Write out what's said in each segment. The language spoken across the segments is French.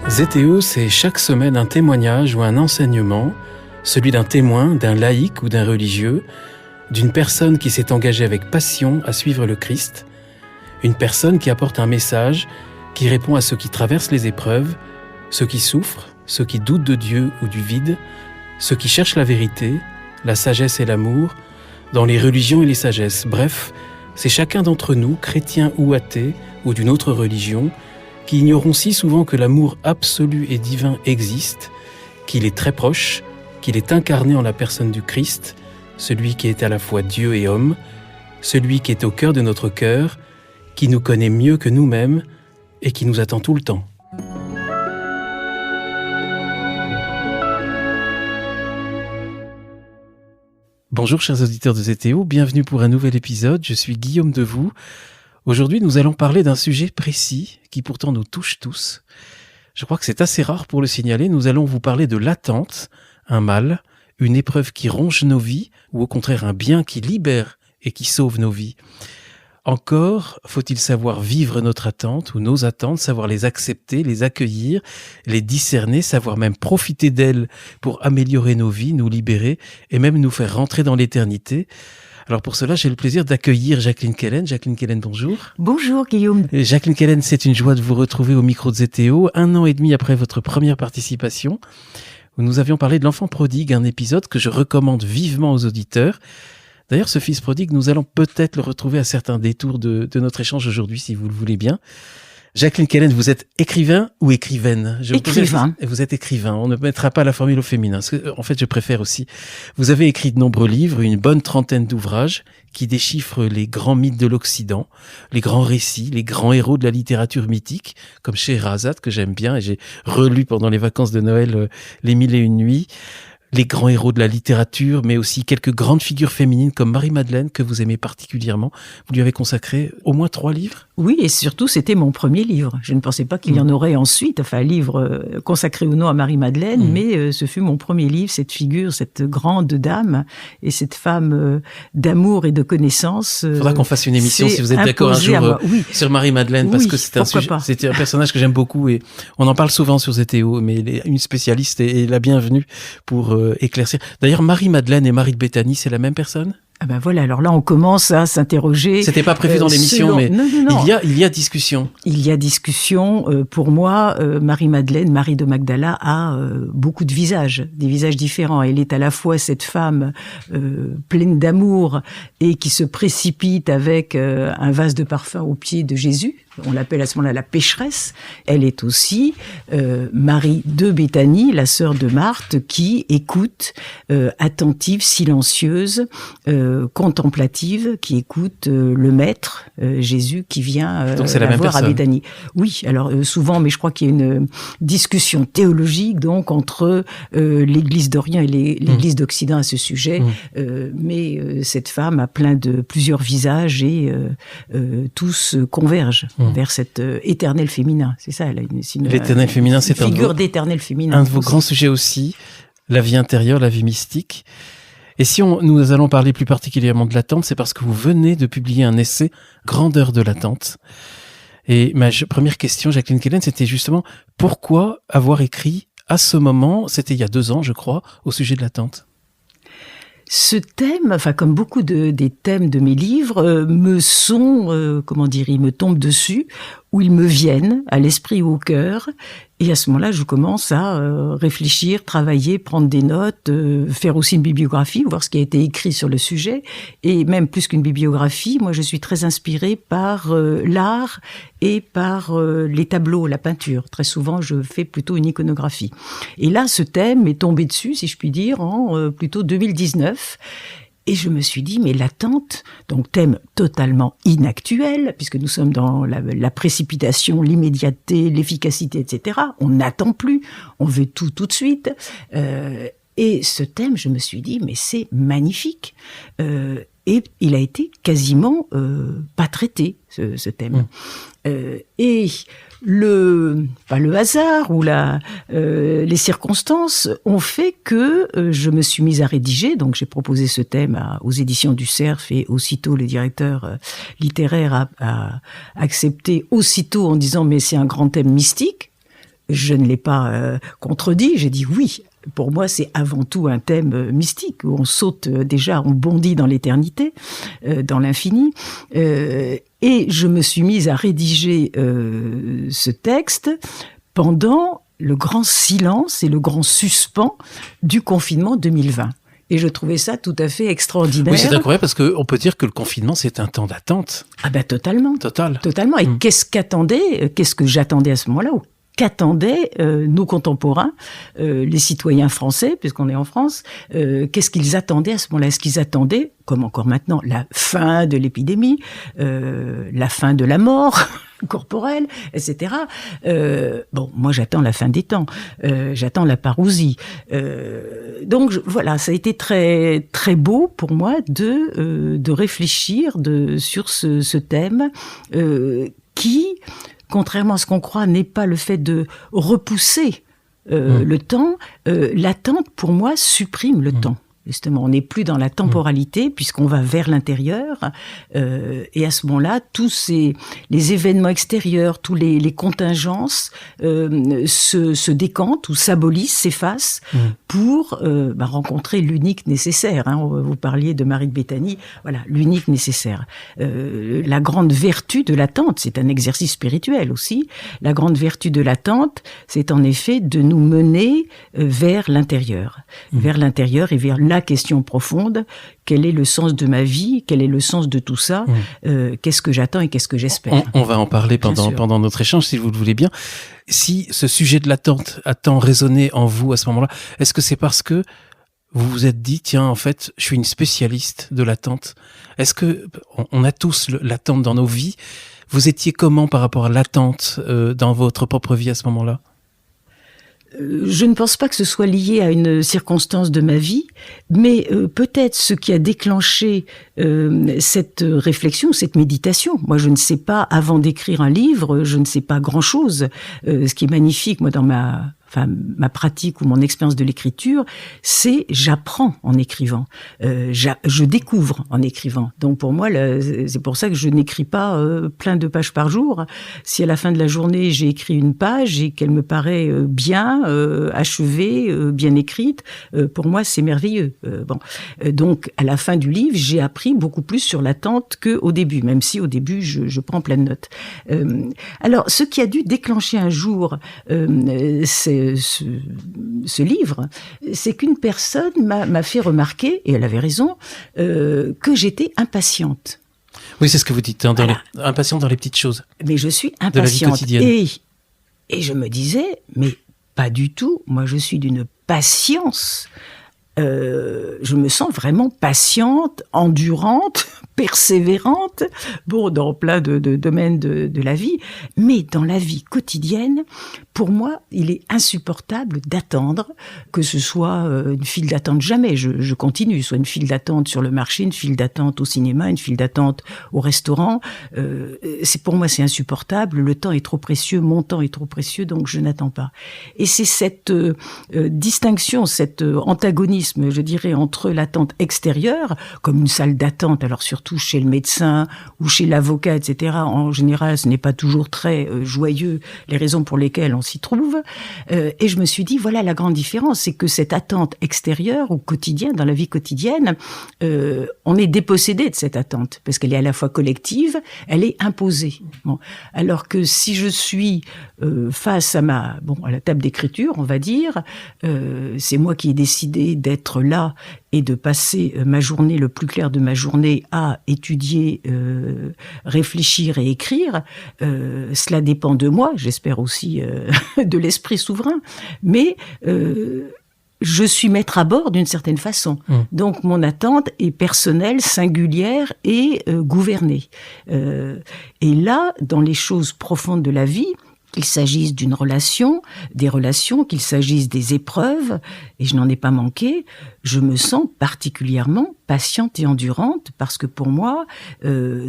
ZTO, c'est chaque semaine un témoignage ou un enseignement, celui d'un témoin, d'un laïc ou d'un religieux, d'une personne qui s'est engagée avec passion à suivre le Christ, une personne qui apporte un message, qui répond à ceux qui traversent les épreuves, ceux qui souffrent, ceux qui doutent de Dieu ou du vide, ceux qui cherchent la vérité, la sagesse et l'amour, dans les religions et les sagesses. Bref, c'est chacun d'entre nous, chrétien ou athée, ou d'une autre religion, qui ignorons si souvent que l'amour absolu et divin existe, qu'il est très proche, qu'il est incarné en la personne du Christ, celui qui est à la fois Dieu et homme, celui qui est au cœur de notre cœur, qui nous connaît mieux que nous-mêmes et qui nous attend tout le temps. Bonjour chers auditeurs de ZTO, bienvenue pour un nouvel épisode, je suis Guillaume Devoux. Aujourd'hui, nous allons parler d'un sujet précis qui pourtant nous touche tous. Je crois que c'est assez rare pour le signaler. Nous allons vous parler de l'attente, un mal, une épreuve qui ronge nos vies ou au contraire un bien qui libère et qui sauve nos vies. Encore faut-il savoir vivre notre attente ou nos attentes, savoir les accepter, les accueillir, les discerner, savoir même profiter d'elles pour améliorer nos vies, nous libérer et même nous faire rentrer dans l'éternité. Alors pour cela, j'ai le plaisir d'accueillir Jacqueline Kellen. Jacqueline Kellen, bonjour. Bonjour Guillaume. Jacqueline Kellen, c'est une joie de vous retrouver au micro de ZTO, 1 an et demi après votre première participation, où nous avions parlé de l'enfant prodigue, un épisode que je recommande vivement aux auditeurs. D'ailleurs, ce fils prodigue, nous allons peut-être le retrouver à certains détours de notre échange aujourd'hui, si vous le voulez bien. Jacqueline Kellen, vous êtes écrivain ou écrivaine? Écrivain. Vous êtes écrivain. On ne mettra pas la formule au féminin. En fait, je préfère aussi. Vous avez écrit de nombreux livres, une bonne trentaine d'ouvrages qui déchiffrent les grands mythes de l'Occident, les grands récits, les grands héros de la littérature mythique, comme Scheherazade, que j'aime bien, et j'ai relu pendant les vacances de Noël Les 1001 nuits. Les grands héros de la littérature, mais aussi quelques grandes figures féminines comme Marie-Madeleine, que vous aimez particulièrement. Vous lui avez consacré au moins 3 livres? Oui, et surtout, c'était mon premier livre. Je ne pensais pas qu'il y en aurait ensuite, enfin, un livre consacré ou non à Marie-Madeleine, mais ce fut mon premier livre, cette figure, cette grande dame et cette femme d'amour et de connaissance. Il faudra qu'on fasse une émission, si vous êtes d'accord, un jour sur Marie-Madeleine, parce que c'est un personnage que j'aime beaucoup et on en parle souvent sur ZTO, mais une spécialiste est la bienvenue pour éclaircir. D'ailleurs, Marie-Madeleine et Marie de Béthanie, c'est la même personne? Ah ben voilà, alors là on commence à s'interroger. C'était pas prévu dans l'émission, mais non. Il y a discussion. Il y a discussion. Pour moi, Marie-Madeleine, Marie de Magdala, a beaucoup de visages, des visages différents. Elle est à la fois cette femme pleine d'amour et qui se précipite avec un vase de parfum aux pieds de Jésus. On l'appelle à ce moment-là la pécheresse. Elle est aussi Marie de Béthanie, la sœur de Marthe, qui écoute, attentive, silencieuse, contemplative, qui écoute le maître, Jésus, qui vient la voir à Béthanie. Oui, alors souvent, mais je crois qu'il y a une discussion théologique donc entre l'Église d'Orient et l'Église d'Occident à ce sujet. Mais cette femme a plusieurs visages et tous convergent vers cet éternel féminin. C'est ça, elle a l'éternel féminin, c'est une figure d'éternel féminin. Un de vos grands sujets aussi, la vie intérieure, la vie mystique. Et si nous allons parler plus particulièrement de l'attente, c'est parce que vous venez de publier un essai, Grandeur de l'attente. Et ma première question, Jacqueline Kellen, c'était justement pourquoi avoir écrit à ce moment, c'était il y a 2 ans, je crois, au sujet de l'attente? Ce thème, enfin comme beaucoup des thèmes de mes livres, ils me tombent dessus, où ils me viennent à l'esprit ou au cœur. Et à ce moment-là, je commence à réfléchir, travailler, prendre des notes, faire aussi une bibliographie, voir ce qui a été écrit sur le sujet. Et même plus qu'une bibliographie, moi je suis très inspirée par l'art et par les tableaux, la peinture. Très souvent, je fais plutôt une iconographie. Et là, ce thème est tombé dessus, si je puis dire, en plutôt 2019. Et je me suis dit, mais l'attente, donc thème totalement inactuel, puisque nous sommes dans la précipitation, l'immédiateté, l'efficacité, etc. On n'attend plus, on veut tout de suite. Et ce thème, je me suis dit, mais c'est magnifique. Et il a été quasiment pas traité, ce thème. Et le hasard ou les circonstances ont fait que je me suis mise à rédiger. Donc j'ai proposé ce thème aux éditions du Cerf et aussitôt le directeur littéraire a accepté aussitôt en disant mais c'est un grand thème mystique. je ne l'ai pas contredit, j'ai dit oui. Pour moi, c'est avant tout un thème mystique, où on saute déjà, on bondit dans l'éternité, dans l'infini. Et je me suis mise à rédiger ce texte pendant le grand silence et le grand suspens du confinement 2020. Et je trouvais ça tout à fait extraordinaire. Oui, c'est incroyable parce qu'on peut dire que le confinement, c'est un temps d'attente. Ah ben totalement. Totalement. Et qu'est-ce que j'attendais à ce moment-là, ou qu'attendaient nos contemporains, les citoyens français, puisqu'on est en France, qu'est-ce qu'ils attendaient à ce moment-là? Est-ce qu'ils attendaient, comme encore maintenant, la fin de l'épidémie, la fin de la mort corporelle, etc. Bon, moi j'attends la fin des temps, j'attends la parousie. Donc voilà, ça a été très très beau pour moi de réfléchir sur ce thème qui, contrairement à ce qu'on croit, n'est pas le fait de repousser le temps. L'attente, pour moi, supprime le temps. Justement, on n'est plus dans la temporalité puisqu'on va vers l'intérieur. Et à ce moment-là, tous les événements extérieurs, tous les contingences se décantent ou s'abolissent, s'effacent pour rencontrer l'unique nécessaire. Hein. Vous parliez de Marie de Béthanie, voilà, l'unique nécessaire. La grande vertu de l'attente, c'est un exercice spirituel aussi. La grande vertu de l'attente, c'est en effet de nous mener vers l'intérieur et vers la question profonde, quel est le sens de ma vie, quel est le sens de tout ça, qu'est-ce que j'attends et qu'est-ce que j'espère. On va en parler pendant notre échange, si vous le voulez bien. Si ce sujet de l'attente a tant résonné en vous à ce moment-là, est-ce que c'est parce que vous vous êtes dit, tiens, en fait, je suis une spécialiste de l'attente? Est-ce que on a tous l'attente dans nos vies? Vous étiez comment par rapport à l'attente dans votre propre vie à ce moment-là? Je ne pense pas que ce soit lié à une circonstance de ma vie, mais peut-être ce qui a déclenché cette réflexion, cette méditation. Moi, je ne sais pas, avant d'écrire un livre, je ne sais pas grand-chose. Ce qui est magnifique, moi, dans ma pratique ou mon expérience de l'écriture, c'est j'apprends en écrivant, je découvre en écrivant. Donc pour moi, c'est pour ça que je n'écris pas plein de pages par jour. Si à la fin de la journée j'ai écrit une page et qu'elle me paraît bien achevée, bien écrite, pour moi c'est merveilleux. Donc à la fin du livre, j'ai appris beaucoup plus sur l'attente qu'au début, même si au début je prends plein de notes. Alors ce qui a dû déclencher un jour ce livre, c'est qu'une personne m'a fait remarquer, et elle avait raison, que j'étais impatiente. Oui, c'est ce que vous dites, hein, impatiente dans les petites choses. Mais je suis impatiente. De la vie quotidienne. Et je me disais, mais pas du tout, moi je suis d'une patience. Je me sens vraiment patiente, endurante, persévérante, dans plein de domaines de la vie, mais dans la vie quotidienne, pour moi, il est insupportable d'attendre, que ce soit une file d'attente, jamais, je continue, soit une file d'attente sur le marché, une file d'attente au cinéma, une file d'attente au restaurant, pour moi c'est insupportable, le temps est trop précieux, mon temps est trop précieux, donc je n'attends pas. Et c'est cette distinction, cet antagonisme, je dirais, entre l'attente extérieure, comme une salle d'attente, alors surtout chez le médecin ou chez l'avocat, etc. En général, ce n'est pas toujours très joyeux, les raisons pour lesquelles on s'y trouve. Et je me suis dit, voilà la grande différence, c'est que cette attente extérieure, au quotidien, dans la vie quotidienne, on est dépossédé de cette attente, parce qu'elle est à la fois collective, elle est imposée. Alors que si je suis face à la table d'écriture, on va dire, c'est moi qui ai décidé d'être là et de passer ma journée, le plus clair de ma journée, à étudier, réfléchir et écrire. Cela dépend de moi, j'espère aussi de l'esprit souverain, mais je suis maître à bord d'une certaine façon. Donc mon attente est personnelle, singulière et gouvernée. Et là, dans les choses profondes de la vie, qu'il s'agisse d'une relation, des relations, qu'il s'agisse des épreuves, et je n'en ai pas manqué, je me sens particulièrement patiente et endurante parce que pour moi,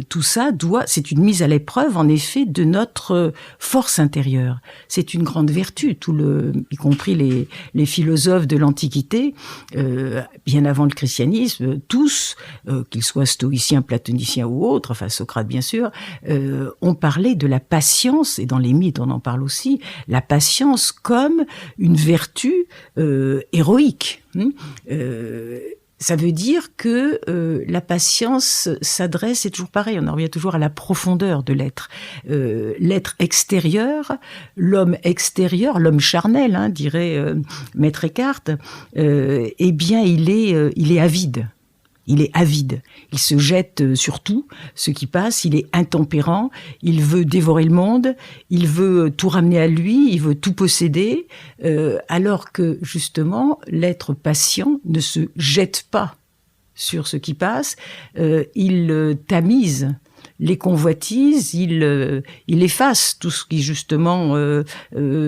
tout ça c'est une mise à l'épreuve en effet de notre force intérieure. C'est une grande vertu, y compris les philosophes de l'Antiquité, bien avant le christianisme, tous, qu'ils soient stoïciens, platoniciens ou autres, enfin Socrate bien sûr, ont parlé de la patience, et dans les mythes on en parle aussi, la patience comme une vertu héroïque. Ça veut dire que la patience s'adresse, c'est toujours pareil, on en revient toujours à la profondeur de l'être. L'être extérieur, l'homme charnel, dirait Maître Eckhart, eh bien il est avide. Il est avide, il se jette sur tout ce qui passe, il est intempérant, il veut dévorer le monde, il veut tout ramener à lui, il veut tout posséder, alors que justement l'être patient ne se jette pas sur ce qui passe, il tamise les convoitises, il efface tout ce qui justement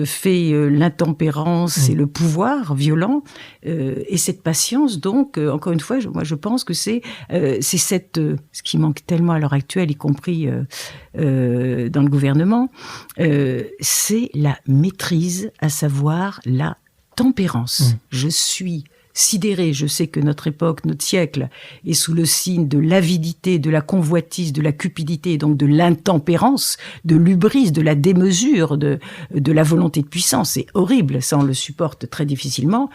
fait l'intempérance et le pouvoir violent. Et cette patience, donc, encore une fois, moi je pense que c'est ce qui manque tellement à l'heure actuelle, y compris dans le gouvernement, c'est la maîtrise, à savoir la tempérance. Je suis sidéré, je sais que notre époque, notre siècle, est sous le signe de l'avidité, de la convoitise, de la cupidité, et donc de l'intempérance, de l'hubris, de la démesure, de la volonté de puissance. C'est horrible, ça on le supporte très difficilement.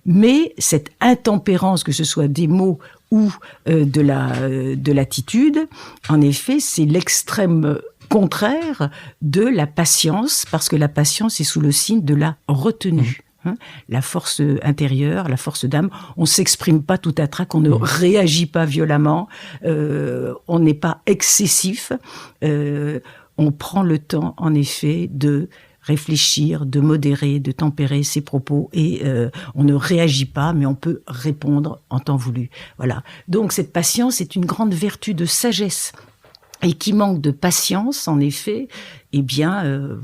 Mais cette intempérance, que ce soit des mots ou de l'attitude, en effet, c'est l'extrême contraire de la patience, parce que la patience est sous le signe de la retenue. La force intérieure, la force d'âme, on s'exprime pas tout à trac, on ne réagit pas violemment, on n'est pas excessif, on prend le temps en effet de réfléchir, de modérer, de tempérer ses propos et on ne réagit pas, mais on peut répondre en temps voulu. Voilà. Donc cette patience est une grande vertu de sagesse et qui manque de patience, en effet, eh bien,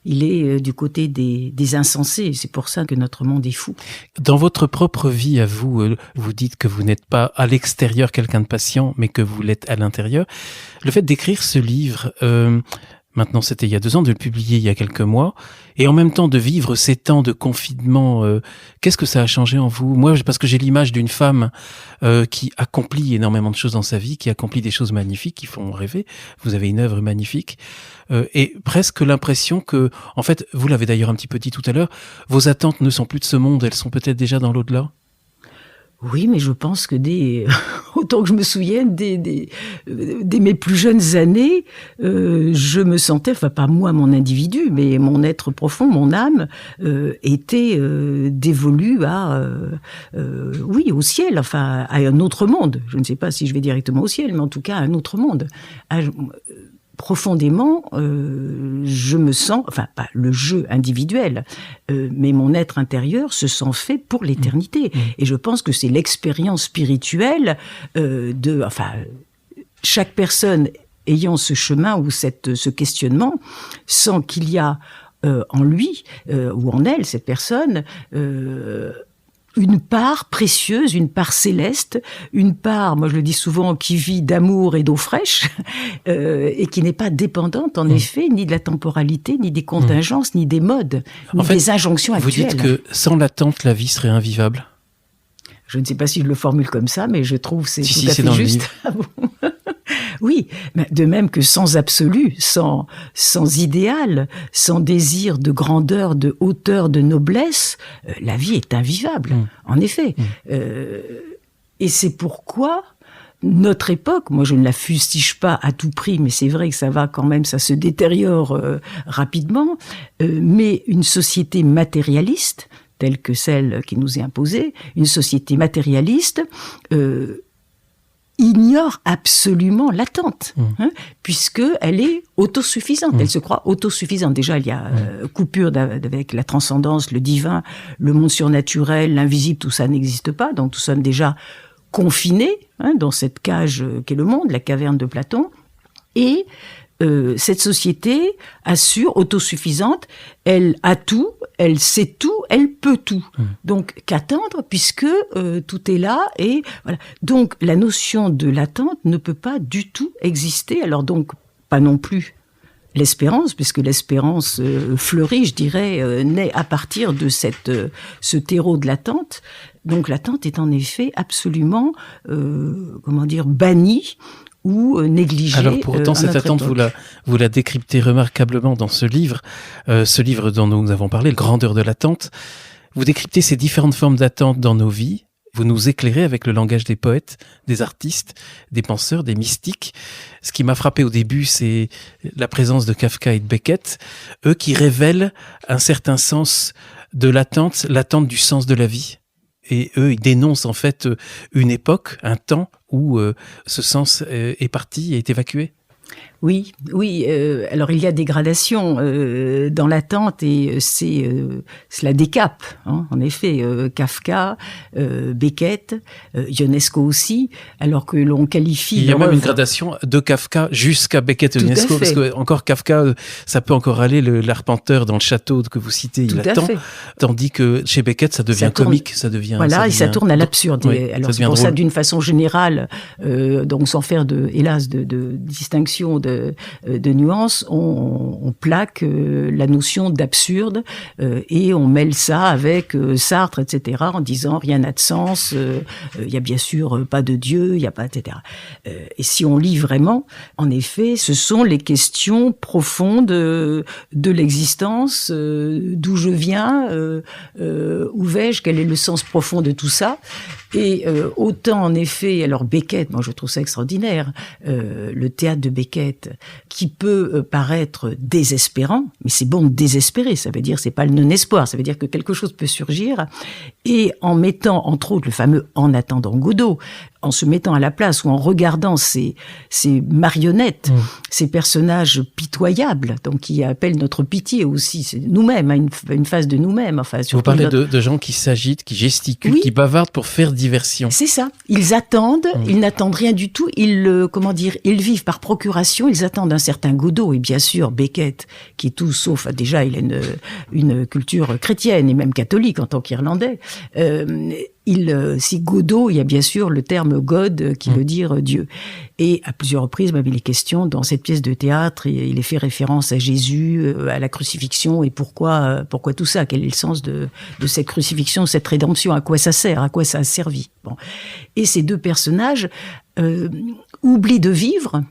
il est du côté des insensés. C'est pour ça que notre monde est fou. Dans votre propre vie, à vous, vous dites que vous n'êtes pas à l'extérieur quelqu'un de patient, mais que vous l'êtes à l'intérieur. Le fait d'écrire ce livre, maintenant c'était il y a 2 ans, de le publier il y a quelques mois, et en même temps de vivre ces temps de confinement, qu'est-ce que ça a changé en vous? Moi, parce que j'ai l'image d'une femme qui accomplit énormément de choses dans sa vie, qui accomplit des choses magnifiques, qui font rêver. Vous avez une œuvre magnifique, et presque l'impression que, en fait, vous l'avez d'ailleurs un petit peu dit tout à l'heure, vos attentes ne sont plus de ce monde, elles sont peut-être déjà dans l'au-delà. Oui, mais je pense que autant que je me souvienne, dès mes plus jeunes années, je me sentais, enfin pas moi, mon individu, mais mon être profond, mon âme, était dévolue au ciel, enfin à un autre monde. Je ne sais pas si je vais directement au ciel, mais en tout cas à un autre monde. Profondément, je me sens, enfin pas le jeu individuel, mais mon être intérieur se sent fait pour l'éternité. Et je pense que c'est l'expérience spirituelle chaque personne ayant ce chemin ou ce questionnement sent qu'il y a en lui ou en elle, cette personne, une part précieuse, une part céleste, une part, moi je le dis souvent, qui vit d'amour et d'eau fraîche, et qui n'est pas dépendante en effet ni de la temporalité, ni des contingences, ni des modes, ni des injonctions actuelles. Vous dites que sans l'attente, la vie serait invivable? Je ne sais pas si je le formule comme ça, mais je trouve que c'est tout à fait juste. Oui, de même que sans absolu, sans idéal, sans désir de grandeur, de hauteur, de noblesse, la vie est invivable, en effet. Et c'est pourquoi notre époque, moi je ne la fustige pas à tout prix, mais c'est vrai que ça va quand même, ça se détériore rapidement, mais une société matérialiste, telle que celle qui nous est imposée, une société matérialiste, ignore absolument l'attente, puisqu'elle est autosuffisante. Elle se croit autosuffisante. Déjà, il y a coupure avec la transcendance, le divin, le monde surnaturel, l'invisible, tout ça n'existe pas. Donc, nous sommes déjà confinés dans cette cage qu'est le monde, la caverne de Platon. Et cette société assure, autosuffisante, elle a tout, elle sait tout, elle peut tout. Donc qu'attendre, puisque tout est là, et voilà. Donc la notion de l'attente ne peut pas du tout exister. Alors donc pas non plus l'espérance, puisque l'espérance fleurit, je dirais, naît à partir de ce terreau de l'attente. Donc l'attente est en effet absolument, bannie ou négligée. Alors pour autant, cette attente, vous la décryptez remarquablement dans ce livre dont nous avons parlé, Grandeur de l'attente. Vous décryptez ces différentes formes d'attente dans nos vies. Vous nous éclairez avec le langage des poètes, des artistes, des penseurs, des mystiques. Ce qui m'a frappé au début, c'est la présence de Kafka et de Beckett, eux qui révèlent un certain sens de l'attente du sens de la vie. Et eux, ils dénoncent en fait une époque, un temps où ce sens est parti, est évacué. Oui. Alors il y a des gradations dans l'attente et c'est la décape. En effet, Kafka, Beckett, Ionesco aussi. Alors que l'on qualifie. Il y a même une gradation de Kafka jusqu'à Beckett et Ionesco, parce que encore Kafka, ça peut encore aller. L'arpenteur dans le château que vous citez, il attend. Tandis que chez Beckett, ça devient comique, ça devient. Voilà, ça tourne à l'absurde. Oui, alors c'est pour ça, d'une façon générale, donc sans faire de distinction de nuances, on plaque la notion d'absurde et on mêle ça avec Sartre, etc., en disant rien n'a de sens, il y a bien sûr pas de Dieu, il y a pas, etc. Et si on lit vraiment, en effet, ce sont les questions profondes de l'existence, d'où je viens, où vais-je, quel est le sens profond de tout ça. Et autant en effet, alors Beckett, moi je trouve ça extraordinaire, le théâtre de Beckett, qui peut paraître désespérant, mais c'est bon de désespérer, ça veut dire c'est pas le non-espoir, ça veut dire que quelque chose peut surgir, et en mettant entre autres le fameux « En attendant Godot », en se mettant à la place ou en regardant ces marionnettes, ces personnages pitoyables, donc qui appellent notre pitié aussi, c'est nous-mêmes, à une phase de nous-mêmes. Enfin, vous parlez de gens qui s'agitent, qui gesticulent, oui, qui bavardent pour faire diversion. C'est ça. Ils attendent, ils n'attendent rien du tout. Ils vivent par procuration. Ils attendent un certain Godot et bien sûr Beckett, qui est tout sauf. Déjà, il a une culture chrétienne et même catholique en tant qu'Irlandais. Si Godot, il y a bien sûr le terme God qui veut dire Dieu. Et à plusieurs reprises, même il est question dans cette pièce de théâtre, il est fait référence à Jésus, à la crucifixion et pourquoi tout ça, quel est le sens de cette crucifixion, cette rédemption, à quoi ça sert, à quoi ça a servi. Bon. Et ces deux personnages oublient de vivre,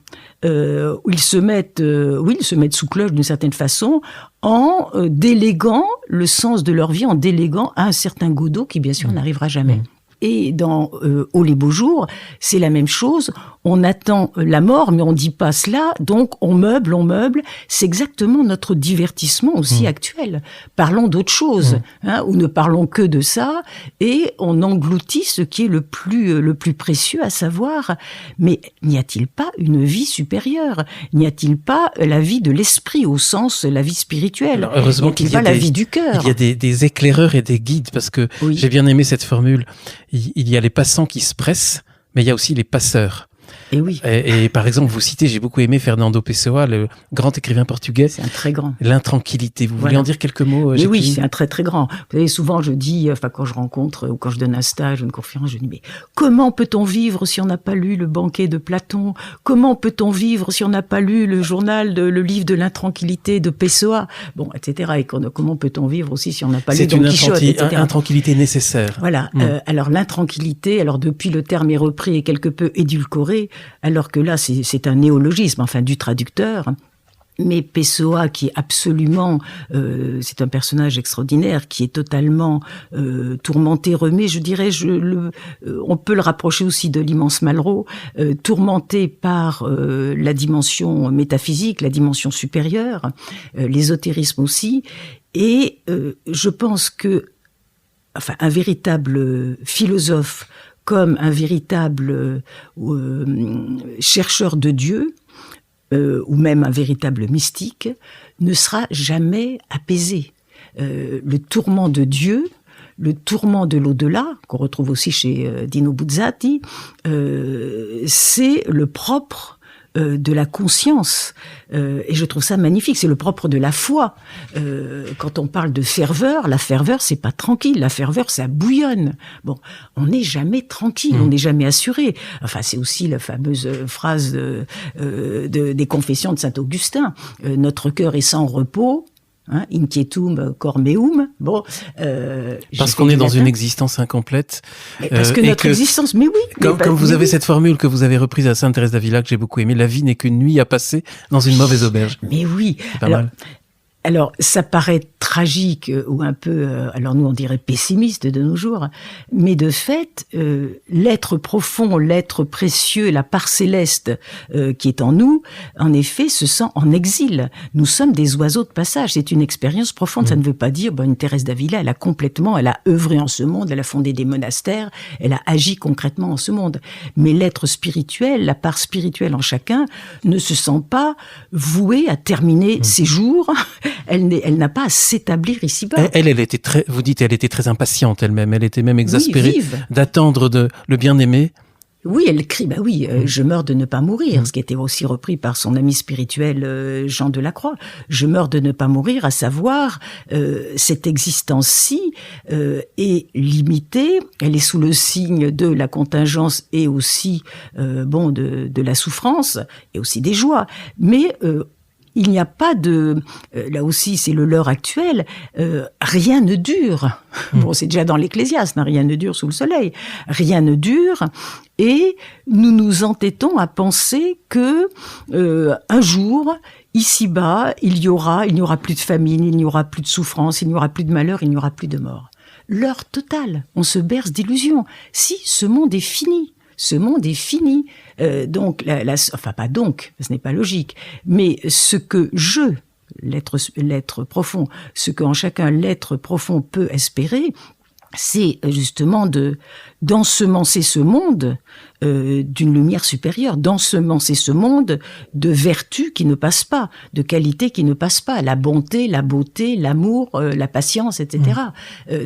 ils se mettent sous cloche d'une certaine façon en déléguant le sens de leur vie, en déléguant à un certain Godot qui bien sûr n'arrivera jamais. Et dans Oh les beaux jours, c'est la même chose. On attend la mort, mais on dit pas cela. Donc on meuble. C'est exactement notre divertissement aussi actuel. Parlons d'autre chose, ou ne parlons que de ça, et on engloutit ce qui est le plus précieux, à savoir. Mais n'y a-t-il pas une vie supérieure? N'y a-t-il pas la vie de l'esprit au sens la vie spirituelle? Alors, heureusement qu'il y a la vie du cœur. Il y a des éclaireurs et des guides, parce que j'ai bien aimé cette formule. Il y a les passants qui se pressent, mais il y a aussi les passeurs. Et oui. Et par exemple, vous citez, j'ai beaucoup aimé Fernando Pessoa, le grand écrivain portugais. C'est un très grand. L'intranquillité. Vous voulez en dire quelques mots, Jacqueline? Oui, c'est un très très grand. Vous savez, souvent je dis, quand je rencontre ou quand je donne un stage ou une conférence, je dis, mais comment peut-on vivre si on n'a pas lu le banquet de Platon? Comment peut-on vivre si on n'a pas lu le livre de l'intranquillité de Pessoa? Bon, etc. Et comment peut-on vivre aussi si on n'a pas lu Don Quichotte, etc. C'est une intranquillité nécessaire. Voilà. Alors l'intranquillité, depuis le terme est repris et quelque peu édulcoré, alors que là c'est un néologisme, enfin du traducteur. Mais Pessoa, qui est absolument, c'est un personnage extraordinaire, qui est totalement tourmenté, remet, je dirais, on peut le rapprocher aussi de l'immense Malraux, tourmenté par la dimension métaphysique, la dimension supérieure, l'ésotérisme aussi, et je pense que, un véritable philosophe comme un véritable chercheur de Dieu, ou même un véritable mystique, ne sera jamais apaisé. Le tourment de Dieu, le tourment de l'au-delà, qu'on retrouve aussi chez Dino Buzzati, c'est le propre de la conscience. Et je trouve ça magnifique. C'est le propre de la foi. Quand on parle de ferveur, la ferveur, c'est pas tranquille. La ferveur, ça bouillonne. Bon, on n'est jamais tranquille, on n'est jamais assuré. Enfin, c'est aussi la fameuse phrase des confessions de saint Augustin. Notre cœur est sans repos. Inquietum cor meum. Bon, parce qu'on est dans une existence incomplète. Parce que notre existence, mais oui. Comme vous avez cette formule que vous avez reprise à Sainte Thérèse d'Avila que j'ai beaucoup aimée, la vie n'est qu'une nuit à passer dans une mauvaise auberge. Mais oui. C'est pas mal. Alors, ça paraît tragique ou un peu, alors nous on dirait pessimiste de nos jours, mais de fait, l'être profond, l'être précieux, la part céleste qui est en nous, en effet, se sent en exil. Nous sommes des oiseaux de passage. C'est une expérience profonde. Ça ne veut pas dire, une Thérèse d'Avila, elle a œuvré en ce monde, elle a fondé des monastères, elle a agi concrètement en ce monde. Mais l'être spirituel, la part spirituelle en chacun, ne se sent pas vouée à terminer ses jours. Elle n'a pas à s'établir ici-bas. Elle était vous dites, elle était très impatiente elle-même. Elle était même exaspérée d'attendre le bien-aimé. Oui, elle crie, je meurs de ne pas mourir, ce qui était aussi repris par son ami spirituel Jean de la Croix. Je meurs de ne pas mourir, à savoir, cette existence-ci est limitée, elle est sous le signe de la contingence et aussi, de la souffrance et aussi des joies. Mais il n'y a pas de... là aussi, c'est le leurre actuel. Rien ne dure. Bon, c'est déjà dans l'Ecclésiaste, rien ne dure sous le soleil. Rien ne dure. Et nous nous entêtons à penser que un jour, ici-bas, il n'y aura plus de famine, il n'y aura plus de souffrance, il n'y aura plus de malheur, il n'y aura plus de mort. Leurre total. On se berce d'illusions. Si, ce monde est fini. Ce monde est fini. Donc, pas donc, ce n'est pas logique, mais ce que l'être profond, ce qu'en chacun l'être profond peut espérer, c'est justement d'ensemencer ce monde d'une lumière supérieure, d'ensemencer ce monde de vertus qui ne passent pas, de qualités qui ne passent pas, la bonté, la beauté, l'amour, la patience, etc.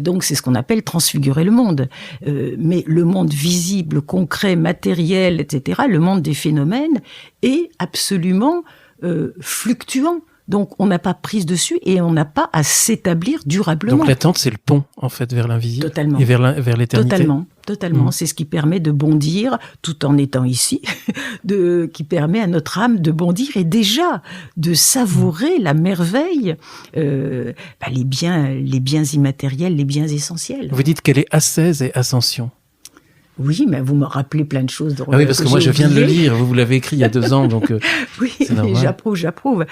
Donc c'est ce qu'on appelle transfigurer le monde. Mais le monde visible, concret, matériel, etc., le monde des phénomènes est absolument fluctuant. Donc, on n'a pas prise dessus et on n'a pas à s'établir durablement. Donc, l'attente, c'est le pont, en fait, vers l'invisible. Totalement. Et vers l'éternité. Totalement. C'est ce qui permet de bondir, tout en étant ici, qui permet à notre âme de bondir et déjà de savourer la merveille, les biens immatériels, les biens essentiels. Vous dites qu'elle est ascèse et ascension. Oui, mais vous me rappelez plein de choses. Oui, parce que moi, je viens de le lire. Vous l'avez écrit il y a 2 ans, donc oui, j'approuve.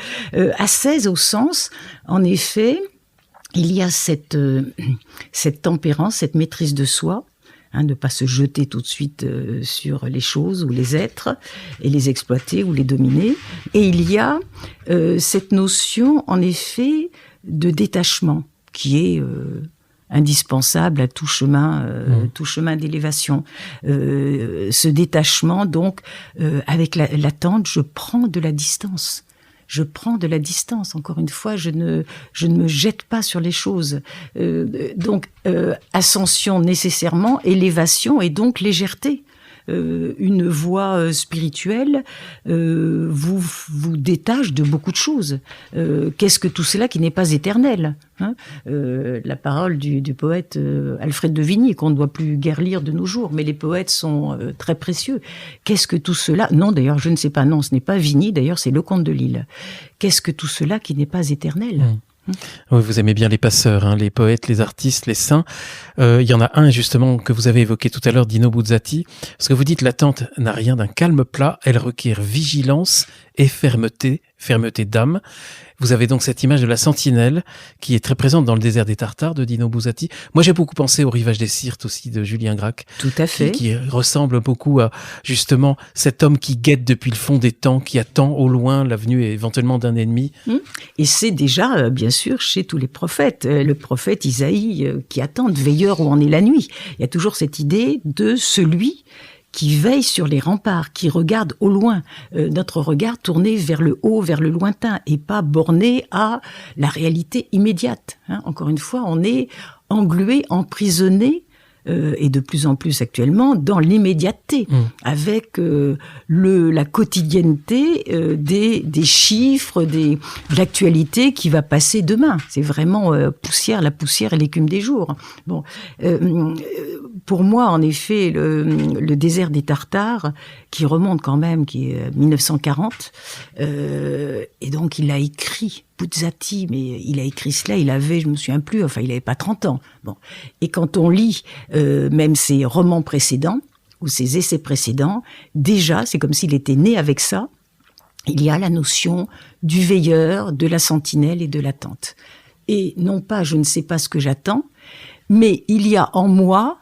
Ascèse au sens, en effet, il y a cette tempérance, cette maîtrise de soi, ne pas se jeter tout de suite sur les choses ou les êtres et les exploiter ou les dominer. Et il y a cette notion, en effet, de détachement qui est... indispensable à tout chemin d'élévation. Ce détachement, donc, avec l'attente, je prends de la distance. Encore une fois, je ne me jette pas sur les choses. Donc, ascension nécessairement, élévation et donc légèreté. Une voie spirituelle vous détache de beaucoup de choses. Qu'est-ce que tout cela qui n'est pas éternel, la parole du poète Alfred de Vigny, qu'on ne doit plus guère lire de nos jours, mais les poètes sont très précieux. Qu'est-ce que tout cela... Non, d'ailleurs, je ne sais pas, non, ce n'est pas Vigny, d'ailleurs, c'est Lecomte de Lille. Qu'est-ce que tout cela qui n'est pas éternel ? Oui, vous aimez bien les passeurs, les poètes, les artistes, les saints. Il y en a un justement que vous avez évoqué tout à l'heure, Dino Buzzati, parce que vous dites l'attente n'a rien d'un calme plat, elle requiert vigilance et fermeté d'âme. Vous avez donc cette image de la sentinelle qui est très présente dans le désert des Tartares de Dino Buzzati. Moi, j'ai beaucoup pensé au Rivage des Syrtes aussi de Julien Gracq. Tout à fait. Qui ressemble beaucoup à justement cet homme qui guette depuis le fond des temps, qui attend au loin la venue éventuellement d'un ennemi. Et c'est déjà, bien sûr, chez tous les prophètes. Le prophète Isaïe qui attend, veilleur où en est la nuit. Il y a toujours cette idée de celui qui veille sur les remparts, qui regarde au loin, notre regard tourné vers le haut, vers le lointain, et pas borné à la réalité immédiate. Encore une fois, on est englué, emprisonné et de plus en plus actuellement, dans l'immédiateté, avec la quotidienneté des chiffres, de l'actualité qui va passer demain. C'est vraiment la poussière et l'écume des jours. Bon, pour moi, en effet, le désert des Tartares, qui remonte quand même, qui est 1940, et donc il a écrit Buzzati, mais il a écrit cela, il avait, je me souviens plus, enfin il avait pas 30 ans. Bon, et quand on lit même ses romans précédents ou ses essais précédents, déjà c'est comme s'il était né avec ça. Il y a la notion du veilleur, de la sentinelle et de l'attente. Et non pas je ne sais pas ce que j'attends, mais il y a en moi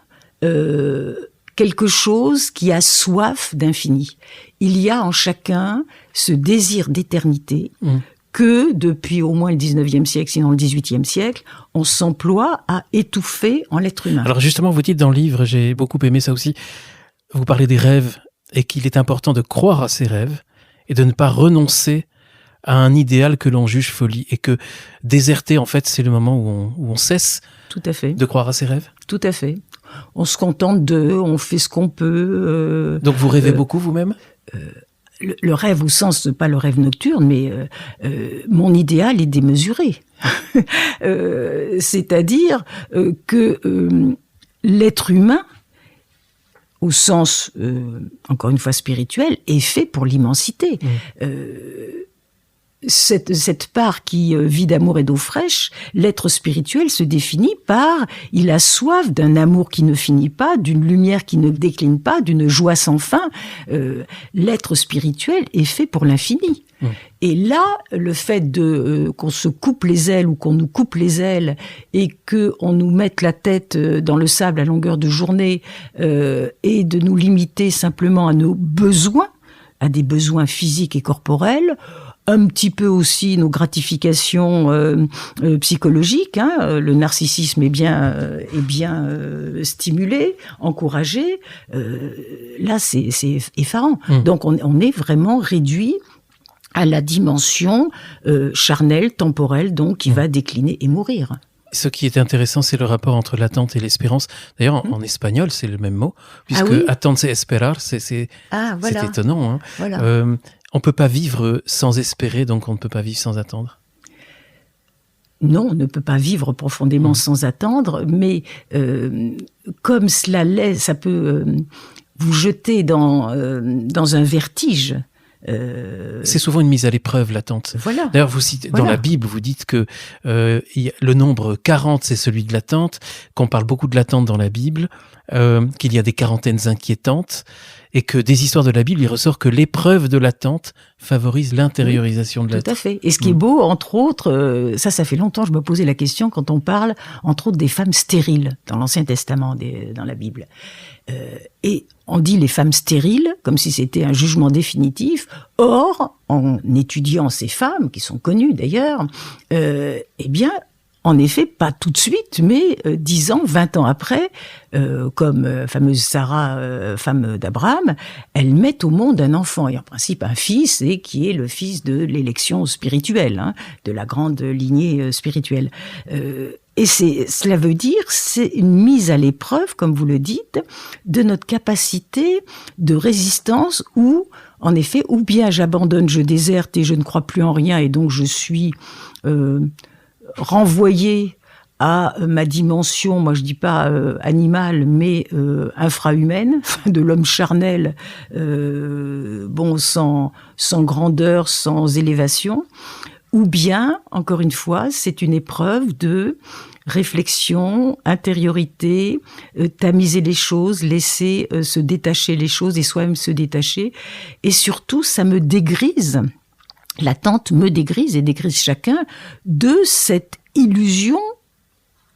quelque chose qui a soif d'infini. Il y a en chacun ce désir d'éternité que depuis au moins le 19e siècle, sinon le 18e siècle, on s'emploie à étouffer en l'être humain. Alors justement, vous dites dans le livre, j'ai beaucoup aimé ça aussi, vous parlez des rêves et qu'il est important de croire à ses rêves et de ne pas renoncer à un idéal que l'on juge folie et que déserter, en fait, c'est le moment où on cesse Tout à fait. de croire à ses rêves. Tout à fait. On se contente on fait ce qu'on peut. Donc vous rêvez beaucoup vous-même ? Le rêve au sens, pas le rêve nocturne, mais mon idéal est démesuré. C'est-à-dire que l'être humain, au sens, encore une fois, spirituel, est fait pour l'immensité. Cette part qui vit d'amour et d'eau fraîche, l'être spirituel se définit par il a soif d'un amour qui ne finit pas, d'une lumière qui ne décline pas, d'une joie sans fin. L'être spirituel est fait pour l'infini. Et là, le fait qu'on se coupe les ailes ou qu'on nous coupe les ailes et qu'on nous mette la tête dans le sable à longueur de journée et de nous limiter simplement à nos besoins, à des besoins physiques et corporels, un petit peu aussi nos gratifications psychologiques. Le narcissisme est bien stimulé, encouragé. Là, c'est effarant. Donc, on est vraiment réduit à la dimension charnelle, temporelle, donc qui va décliner et mourir. Ce qui est intéressant, c'est le rapport entre l'attente et l'espérance. D'ailleurs, en espagnol, c'est le même mot, puisque attendre, c'est esperar, c'est étonnant. Hein. Voilà. On ne peut pas vivre sans espérer, donc on ne peut pas vivre sans attendre. Non, on ne peut pas vivre profondément sans attendre, mais comme cela ça peut vous jeter dans un vertige. C'est souvent une mise à l'épreuve, l'attente. Voilà. D'ailleurs, vous citez, dans la Bible, vous dites que le nombre 40, c'est celui de l'attente, qu'on parle beaucoup de l'attente dans la Bible, qu'il y a des quarantaines inquiétantes, et que des histoires de la Bible, il ressort que l'épreuve de l'attente favorise l'intériorisation de l'attente. Tout à fait. Et ce qui est beau, entre autres, ça fait longtemps que je me posais la question quand on parle, entre autres, des femmes stériles dans l'Ancien Testament, dans la Bible. Et on dit les femmes stériles, comme si c'était un jugement définitif. Or, en étudiant ces femmes, qui sont connues d'ailleurs, eh bien, en effet, pas tout de suite, mais 10 ans, 20 ans après, comme fameuse Sarah, femme d'Abraham, elles mettent au monde un enfant, et en principe un fils, et qui est le fils de l'élection spirituelle, de la grande lignée spirituelle. Et cela veut dire, c'est une mise à l'épreuve, comme vous le dites, de notre capacité de résistance où, en effet, ou bien j'abandonne, je déserte et je ne crois plus en rien, et donc je suis renvoyée à ma dimension, moi je dis pas animale, mais infrahumaine, de l'homme charnel, sans grandeur, sans élévation. Ou bien, encore une fois, c'est une épreuve de réflexion, intériorité, tamiser les choses, laisser se détacher les choses et soi-même se détacher. Et surtout, ça me dégrise, l'attente me dégrise et dégrise chacun de cette illusion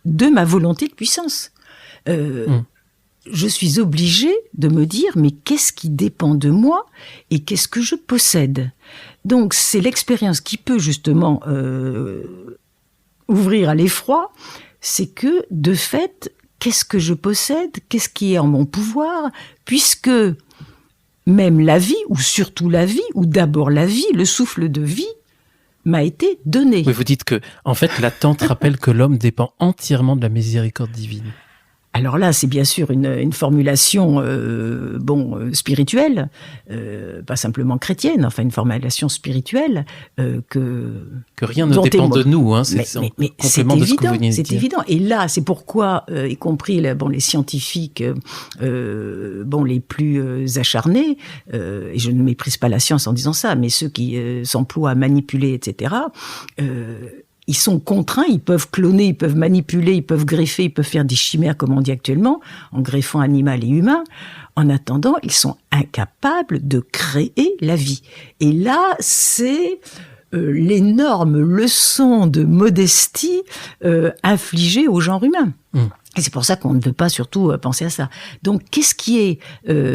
de ma volonté de puissance. Je suis obligée de me dire, mais qu'est-ce qui dépend de moi et qu'est-ce que je possède ? Donc, c'est l'expérience qui peut justement ouvrir à l'effroi, c'est que, de fait, qu'est-ce que je possède ? Qu'est-ce qui est en mon pouvoir ? Puisque même la vie, ou surtout la vie, ou d'abord la vie, le souffle de vie, m'a été donné. Oui, vous dites que, en fait, l'attente rappelle que l'homme dépend entièrement de la miséricorde divine. Alors là, c'est bien sûr une formulation spirituelle, pas simplement chrétienne, enfin une formulation spirituelle que rien ne dépend de nous, hein, mais c'est évident, c'est évident. Et là, c'est pourquoi, y compris les scientifiques, les plus acharnés, et je ne méprise pas la science en disant ça, mais ceux qui s'emploient à manipuler, etc. Ils sont contraints, ils peuvent cloner, ils peuvent manipuler, ils peuvent greffer, ils peuvent faire des chimères, comme on dit actuellement, en greffant animal et humain. En attendant, ils sont incapables de créer la vie. Et là, c'est l'énorme leçon de modestie infligée au genre humain. Et c'est pour ça qu'on ne veut pas surtout penser à ça. Donc, qu'est-ce qui est,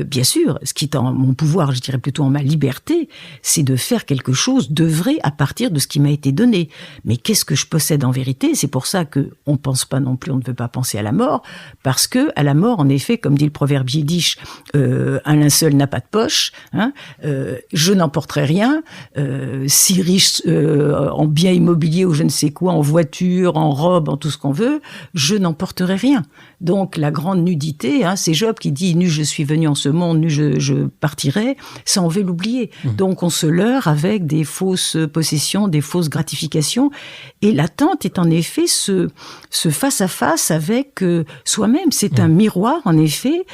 bien sûr, ce qui est en mon pouvoir, je dirais plutôt en ma liberté, c'est de faire quelque chose, d'œuvrer à partir de ce qui m'a été donné. Mais qu'est-ce que je possède en vérité ? C'est pour ça que on pense pas non plus, on ne veut pas penser à la mort, parce que à la mort, en effet, comme dit le proverbe yiddish, un linceul n'a pas de poche. Je n'emporterai rien. Si riche en biens immobiliers ou je ne sais quoi, en voiture, en robe, en tout ce qu'on veut, je n'emporterai rien. Donc la grande nudité, c'est Job qui dit « nu je suis venu en ce monde, nu je partirai », ça on veut l'oublier. Donc on se leurre avec des fausses possessions, des fausses gratifications. Et l'attente est en effet ce face-à-face avec soi-même. C'est un miroir, en effet.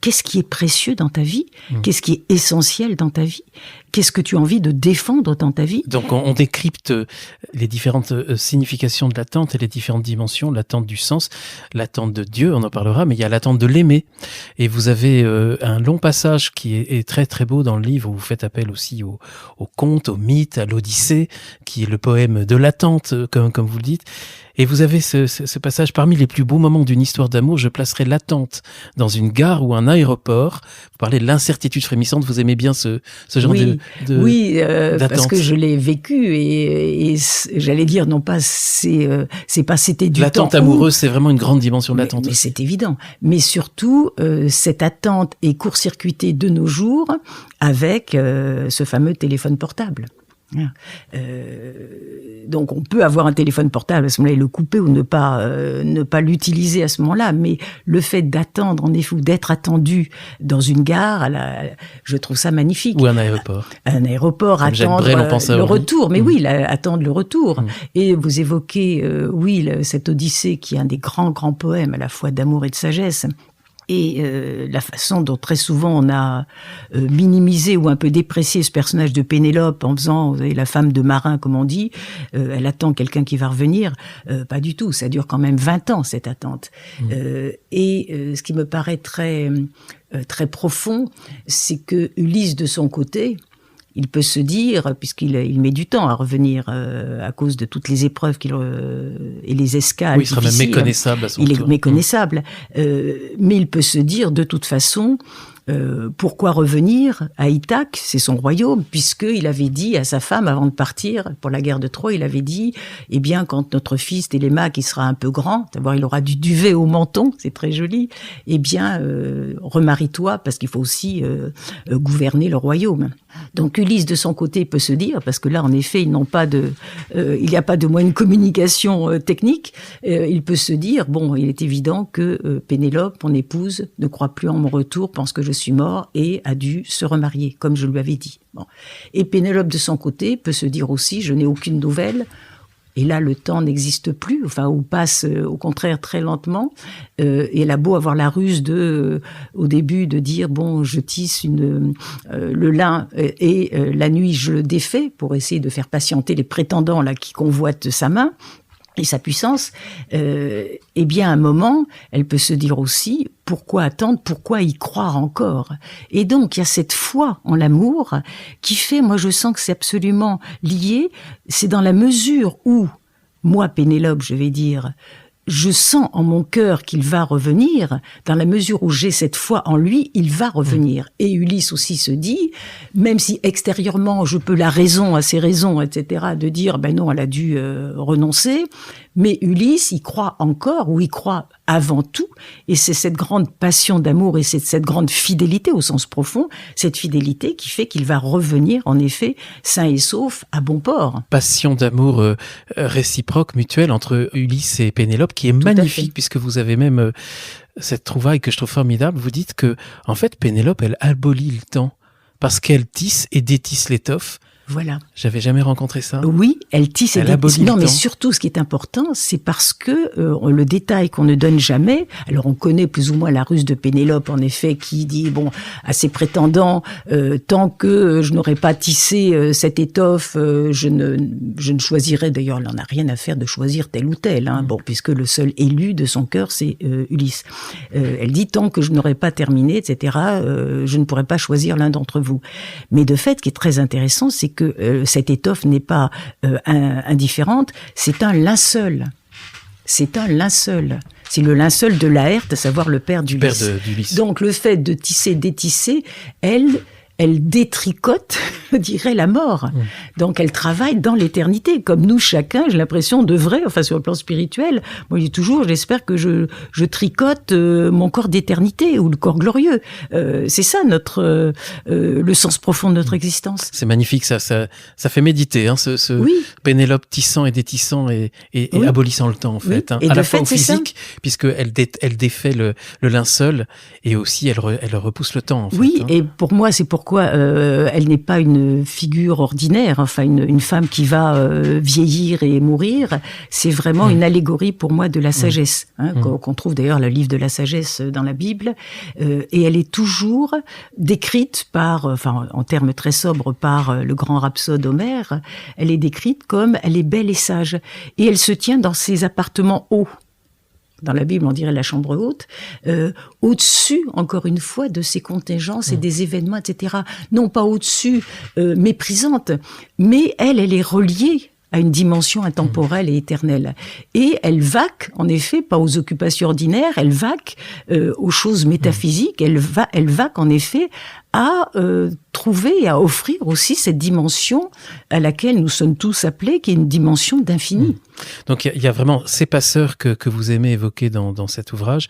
Qu'est-ce qui est précieux dans ta vie ? Qu'est-ce qui est essentiel dans ta vie ? Qu'est-ce que tu as envie de défendre dans ta vie ? Donc on décrypte les différentes significations de l'attente et les différentes dimensions, l'attente du sens, l'attente de Dieu, on en parlera, mais il y a l'attente de l'aimer. Et vous avez un long passage qui est très très beau dans le livre, où vous faites appel aussi au conte, au mythe, à l'Odyssée, qui est le poème de l'attente, comme vous le dites. Et vous avez ce passage, parmi les plus beaux moments d'une histoire d'amour, je placerai l'attente dans une gare ou un aéroport. Vous parlez de l'incertitude frémissante, vous aimez bien ce genre d'attente. Parce que je l'ai vécu et j'allais dire, non pas, c'était du temps. L'attente amoureuse, c'est vraiment une grande dimension de l'attente. Mais c'est évident. Mais surtout, cette attente est court-circuitée de nos jours avec ce fameux téléphone portable. Donc on peut avoir un téléphone portable à ce moment-là et le couper ou ne pas l'utiliser à ce moment-là, mais le fait d'attendre en effet ou d'être attendu dans une gare, je trouve ça magnifique. Ou un aéroport. Un aéroport, comme attendre le retour, mais oui, attendre le retour. Et vous évoquez, cette Odyssée qui est un des grands poèmes à la fois d'amour et de sagesse. Et la façon dont très souvent on a minimisé ou un peu déprécié ce personnage de Pénélope en faisant, vous savez, la femme de marin, comme on dit, elle attend quelqu'un qui va revenir. Pas du tout, ça dure quand même 20 ans, cette attente. Ce qui me paraît très, très profond, c'est que Ulysse, de son côté, il peut se dire, puisqu'il met du temps à revenir à cause de toutes les épreuves et les escales. Oui, il sera même méconnaissable à son tour. Il est méconnaissable. Mais il peut se dire, de toute façon, pourquoi revenir à Ithaque, c'est son royaume, puisqu'il avait dit à sa femme, avant de partir pour la guerre de Troie, il avait dit, eh bien, quand notre fils Télémaque, il sera un peu grand, d'abord il aura du duvet au menton, c'est très joli, eh bien, remarie-toi, parce qu'il faut aussi gouverner le royaume. Donc Ulysse, de son côté, peut se dire, parce que là, en effet, il n'y a pas de moyen de communication technique, il peut se dire, bon, il est évident que Pénélope, mon épouse, ne croit plus en mon retour, pense que je suis mort et a dû se remarier, comme je lui avais dit. Bon. Et Pénélope, de son côté, peut se dire aussi, je n'ai aucune nouvelle. Et là, le temps n'existe plus, ou passe au contraire très lentement. Et elle a beau avoir la ruse au début de dire, bon, je tisse le lin et la nuit, je le défais pour essayer de faire patienter les prétendants là qui convoitent sa main et sa puissance. Eh bien, à un moment, elle peut se dire aussi, pourquoi attendre, pourquoi y croire encore ? Et donc, il y a cette foi en l'amour qui fait, moi je sens que c'est absolument lié, c'est dans la mesure où, moi Pénélope, je vais dire, je sens en mon cœur qu'il va revenir, dans la mesure où j'ai cette foi en lui, il va revenir. Et Ulysse aussi se dit, même si extérieurement je peux la raison à ses raisons, etc., de dire, ben non, elle a dû renoncer, mais Ulysse, il croit encore, ou il croit avant tout, et c'est cette grande passion d'amour et c'est cette grande fidélité au sens profond, cette fidélité qui fait qu'il va revenir, en effet, sain et sauf, à bon port. Passion d'amour réciproque, mutuelle, entre Ulysse et Pénélope, qui est magnifique, puisque vous avez même cette trouvaille que je trouve formidable, vous dites que, en fait, Pénélope, elle abolit le temps parce qu'elle tisse et détisse l'étoffe. Voilà. J'avais jamais rencontré ça. Oui, elle tisse et détisse. Non, mais temps. surtout, ce qui est important, c'est parce que le détail qu'on ne donne jamais. Alors, on connaît plus ou moins la ruse de Pénélope, en effet, qui dit à ses prétendants, tant que je n'aurai pas tissé cette étoffe, je ne choisirai. D'ailleurs, elle n'en a rien à faire de choisir tel ou tel. Puisque le seul élu de son cœur, c'est Ulysse. Elle dit tant que je n'aurai pas terminé, etc. Je ne pourrai pas choisir l'un d'entre vous. Mais de fait, ce qui est très intéressant, c'est que cette étoffe n'est pas indifférente, c'est un linceul. C'est un linceul. C'est le linceul de Laërte, à savoir le père d'Ulysse. Donc le fait de tisser, détisser, elle détricote, je dirais, la mort. Donc elle travaille dans l'éternité, comme nous chacun, j'ai l'impression, devrait, enfin sur le plan spirituel. Moi, je dis toujours, j'espère que je tricote mon corps d'éternité, ou le corps glorieux. C'est ça le sens profond de notre existence. C'est magnifique, ça fait méditer, oui. Pénélope tissant et détissant et oui. Abolissant le temps, en fait. Oui. Et à la fait, fois au physique, puisqu'elle défait le linceul, et aussi elle repousse le temps, en fait. Oui, et pour moi, c'est pourquoi elle n'est pas une figure ordinaire, enfin une femme qui va vieillir et mourir. C'est vraiment une allégorie pour moi de la sagesse, qu'on trouve d'ailleurs le livre de la sagesse dans la Bible. Et elle est toujours décrite en termes très sobres, par le grand rhapsode Homère. Elle est décrite comme elle est belle et sage. Et elle se tient dans ses appartements hauts. Dans la Bible, on dirait la chambre haute, au-dessus, encore une fois, de ces contingences et des événements, etc. Non pas au-dessus, méprisante, mais elle est reliée à une dimension intemporelle et éternelle. Et elle vaque, en effet, pas aux occupations ordinaires, elle vaque aux choses métaphysiques, elle vaque, en effet, à trouver et à offrir aussi cette dimension à laquelle nous sommes tous appelés, qui est une dimension d'infini. Donc il y a vraiment ces passeurs que vous aimez évoquer dans cet ouvrage.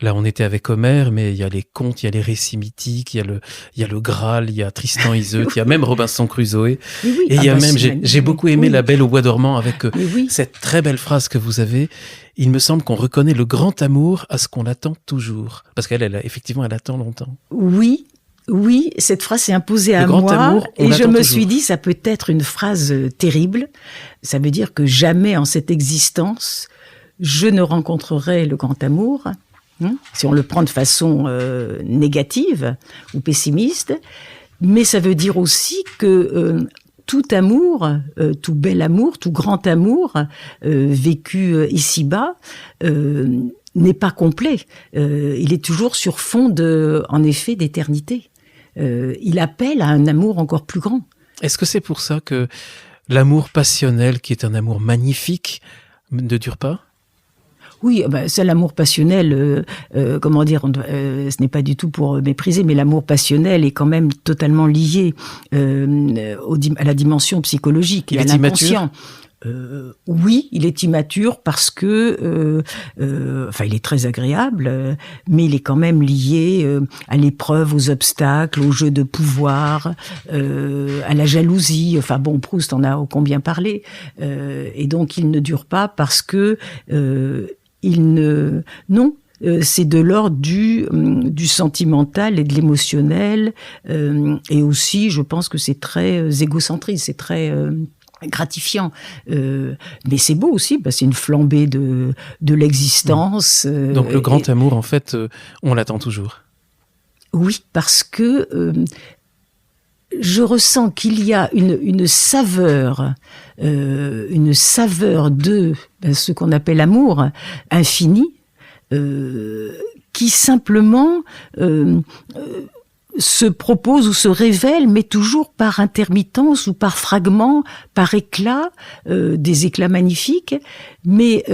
Là, on était avec Homère, mais il y a les contes, il y a les récits mythiques, il y a le Graal, il y a Tristan Iseult, il y a même Robinson Crusoe. Oui. Et il y a même, j'ai beaucoup aimé La Belle au bois dormant avec cette très belle phrase que vous avez. Il me semble qu'on reconnaît le grand amour à ce qu'on attend toujours. Parce qu'elle, effectivement, elle attend longtemps. Oui, cette phrase s'est imposée à moi amour, et je me suis dit, ça peut être une phrase terrible. Ça veut dire que jamais en cette existence, je ne rencontrerai le grand amour, si on le prend de façon négative ou pessimiste. Mais ça veut dire aussi que tout amour, tout bel amour, tout grand amour vécu ici-bas, n'est pas complet. Il est toujours sur fond en effet, d'éternité. Il appelle à un amour encore plus grand. Est-ce que c'est pour ça que l'amour passionnel, qui est un amour magnifique, ne dure pas ? Oui, ça, l'amour passionnel, ce n'est pas du tout pour mépriser, mais l'amour passionnel est quand même totalement lié à la dimension psychologique et à l'inconscient. Oui, il est immature parce que, il est très agréable, mais il est quand même lié à l'épreuve, aux obstacles, au jeu de pouvoir, à la jalousie. Proust en a ô combien parlé, et donc il ne dure pas parce que c'est de l'ordre du sentimental et de l'émotionnel, et aussi, je pense que c'est très égocentrique, c'est très gratifiant, mais c'est beau aussi, c'est une flambée de l'existence. Donc le grand amour, en fait, on l'attend toujours. Oui, parce que je ressens qu'il y a une saveur de ce qu'on appelle l'amour infini, qui simplement se propose ou se révèle, mais toujours par intermittence ou par fragments, par éclats, des éclats magnifiques. Mais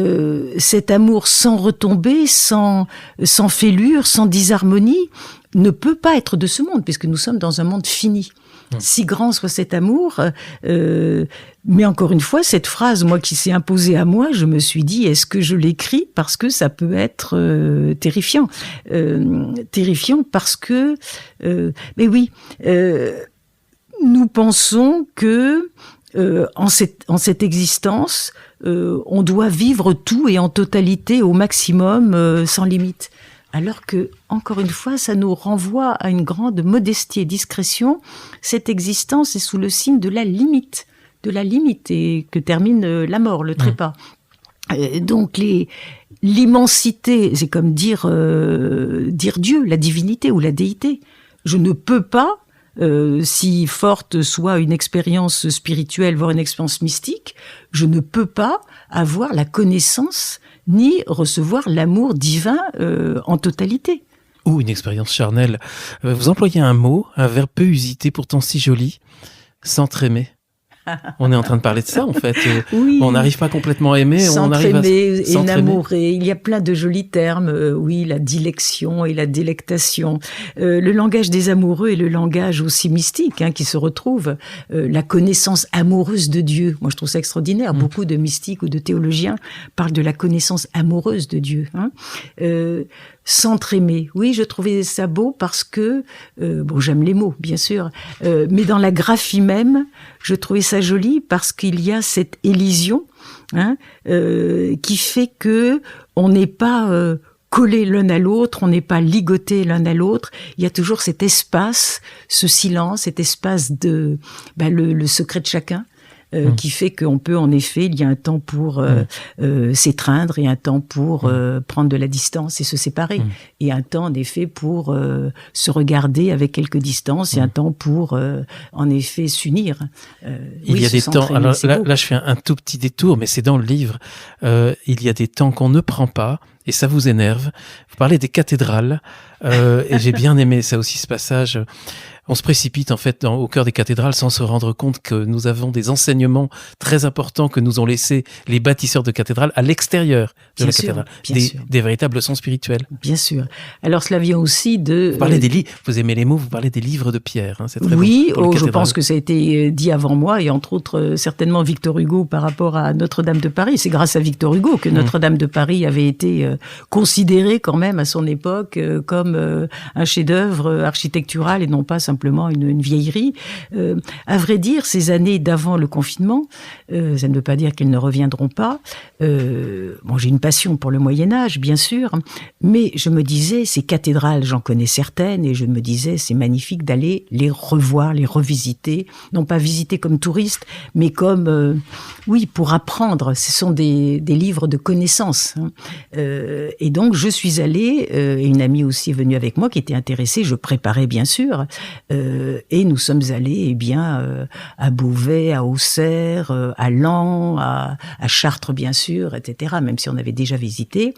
cet amour sans retombée, sans fêlure, sans disharmonie, ne peut pas être de ce monde, puisque nous sommes dans un monde fini. Si grand soit cet amour, mais encore une fois, cette phrase, moi, qui s'est imposée à moi, je me suis dit, est-ce que je l'écris parce que ça peut être terrifiant, terrifiant parce que, mais oui, nous pensons que en cette existence, on doit vivre tout et en totalité, au maximum, sans limite. Alors que, encore une fois, ça nous renvoie à une grande modestie et discrétion. Cette existence est sous le signe de la limite et que termine la mort, le trépas. Donc l'immensité, c'est comme dire Dieu, la divinité ou la déité. Je ne peux pas, si forte soit une expérience spirituelle, voire une expérience mystique, je ne peux pas avoir la connaissance ni recevoir l'amour divin en totalité. Ou une expérience charnelle. Vous employez un mot, un verbe peu usité, pourtant si joli, s'entraimer. On est en train de parler de ça, en fait. Oui. On n'arrive pas complètement à aimer, on arrive à s'entraimer. Énamourer. Il y a plein de jolis termes. Oui, la dilection et la délectation. Le langage des amoureux est le langage aussi mystique, qui se retrouve. La connaissance amoureuse de Dieu. Moi, je trouve ça extraordinaire. Beaucoup de mystiques ou de théologiens parlent de la connaissance amoureuse de Dieu. S'entraimer. Oui, je trouvais ça beau parce que, j'aime les mots, bien sûr, mais dans la graphie même, je trouvais ça joli parce qu'il y a cette élision qui fait que on n'est pas collés l'un à l'autre, on n'est pas ligotés l'un à l'autre. Il y a toujours cet espace, ce silence, cet espace de le secret de chacun. Qui fait qu'on peut, en effet, il y a un temps pour s'étreindre et un temps pour prendre de la distance et se séparer. Et un temps, en effet, pour se regarder avec quelques distances et un temps pour, en effet, s'unir. Il y a des temps, alors là, je fais un tout petit détour, mais c'est dans le livre. Il y a des temps qu'on ne prend pas et ça vous énerve. Vous parlez des cathédrales et j'ai bien aimé ça aussi, ce passage. On se précipite en fait au cœur des cathédrales sans se rendre compte que nous avons des enseignements très importants que nous ont laissés les bâtisseurs de cathédrales à l'extérieur de la cathédrale, des véritables leçons spirituelles. Bien sûr. Alors cela vient aussi de... Vous parlez des livres, vous aimez les mots, vous parlez des livres de Pierre. C'est très oui, je pense que ça a été dit avant moi et entre autres certainement Victor Hugo par rapport à Notre-Dame de Paris. C'est grâce à Victor Hugo que Notre-Dame de Paris avait été considérée quand même à son époque comme un chef-d'œuvre architectural et non pas simplement une vieillerie. À vrai dire, ces années d'avant le confinement, ça ne veut pas dire qu'elles ne reviendront pas. J'ai une passion pour le Moyen-Âge, bien sûr, mais je me disais, ces cathédrales, j'en connais certaines, et je me disais, c'est magnifique d'aller les revoir, les revisiter, non pas visiter comme touriste, mais comme, pour apprendre. Ce sont des livres de connaissances. Et donc, je suis allée, et une amie aussi est venue avec moi, qui était intéressée, je préparais bien sûr, et nous sommes allés à Beauvais, à Auxerre, à Laon, à Chartres bien sûr, etc., même si on avait déjà visité.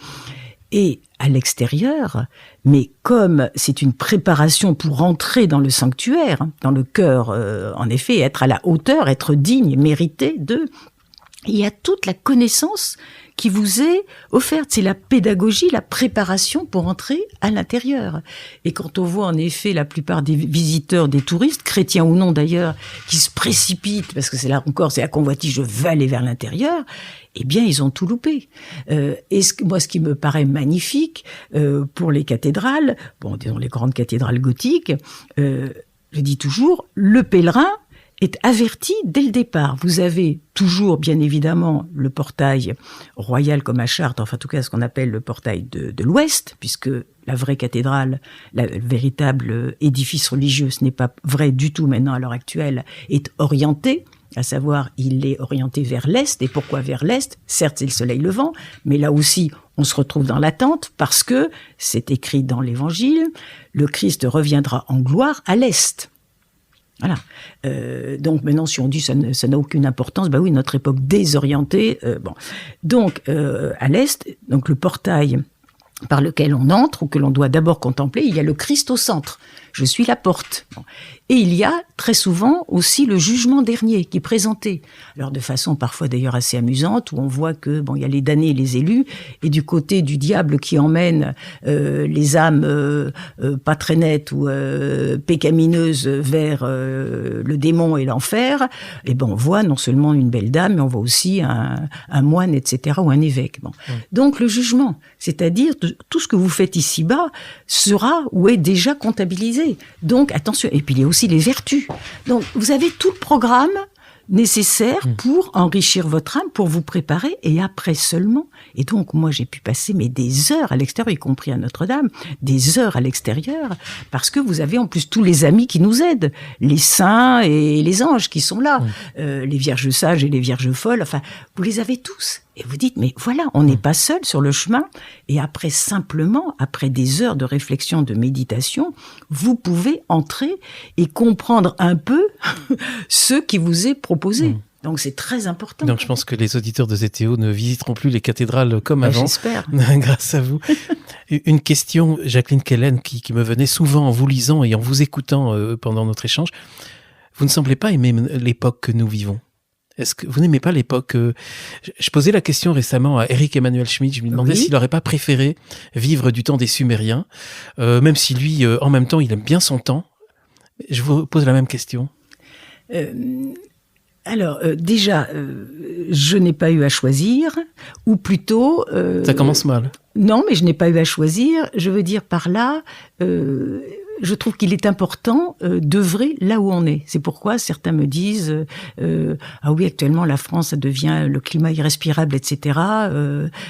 Et à l'extérieur, mais comme c'est une préparation pour entrer dans le sanctuaire, dans le cœur, en effet, être à la hauteur, être digne, mériter de... Il y a toute la connaissance qui vous est offerte. C'est la pédagogie, la préparation pour entrer à l'intérieur. Et quand on voit en effet la plupart des visiteurs, des touristes, chrétiens ou non d'ailleurs, qui se précipitent, parce que c'est là encore, c'est la convoitise, je veux aller vers l'intérieur, eh bien, ils ont tout loupé. Et ce qui me paraît magnifique pour les cathédrales, disons les grandes cathédrales gothiques, je dis toujours, le pèlerin est averti dès le départ. Vous avez toujours, bien évidemment, le portail royal comme à Chartres, enfin en tout cas ce qu'on appelle le portail de l'Ouest, puisque la vraie cathédrale, le véritable édifice religieux, ce n'est pas vrai du tout maintenant à l'heure actuelle, est orienté, à savoir il est orienté vers l'Est. Et pourquoi vers l'Est? Certes, c'est le soleil levant, mais là aussi, on se retrouve dans l'attente parce que, c'est écrit dans l'Évangile, le Christ reviendra en gloire à l'Est. Voilà. Donc maintenant, si on dit ça n'a aucune importance, oui, notre époque désorientée. Donc à l'est, donc le portail par lequel on entre ou que l'on doit d'abord contempler, il y a le Christ au centre. Je suis la porte. Et il y a très souvent aussi le jugement dernier qui est présenté. Alors de façon parfois d'ailleurs assez amusante, où on voit que il y a les damnés et les élus, et du côté du diable qui emmène les âmes pas très nettes ou pécamineuses vers le démon et l'enfer, et on voit non seulement une belle dame, mais on voit aussi un moine, etc., ou un évêque. Donc le jugement, c'est-à-dire tout ce que vous faites ici-bas sera ou est déjà comptabilisé. Donc attention. Et puis il y a aussi les vertus. Donc vous avez tout le programme nécessaires pour enrichir votre âme, pour vous préparer, et après seulement. Et donc, moi, j'ai pu passer des heures à l'extérieur, y compris à Notre-Dame, des heures à l'extérieur, parce que vous avez en plus tous les amis qui nous aident, les saints et les anges qui sont là, les vierges sages et les vierges folles, enfin, vous les avez tous. Et vous dites, mais voilà, on n'est pas seul sur le chemin. Et après, simplement, après des heures de réflexion, de méditation, vous pouvez entrer et comprendre un peu ce qui vous est proposé. Donc, c'est très important. Donc, je pense que les auditeurs de ZTO ne visiteront plus les cathédrales comme avant. J'espère. Grâce à vous. Une question, Jacqueline Kellen, qui me venait souvent en vous lisant et en vous écoutant pendant notre échange. Vous ne semblez pas aimer l'époque que nous vivons. Est-ce que vous n'aimez pas l'époque Je posais la question récemment à Eric Emmanuel Schmitt. Je me demandais s'il n'aurait pas préféré vivre du temps des Sumériens, même si lui, en même temps, il aime bien son temps. Je vous pose la même question. Alors, déjà, je n'ai pas eu à choisir, ou plutôt... Ça commence mal. Non, mais je n'ai pas eu à choisir. Je veux dire par là... je trouve qu'il est important d'œuvrer là où on est. C'est pourquoi certains me disent ah oui, actuellement la France, ça devient le climat irrespirable, etc.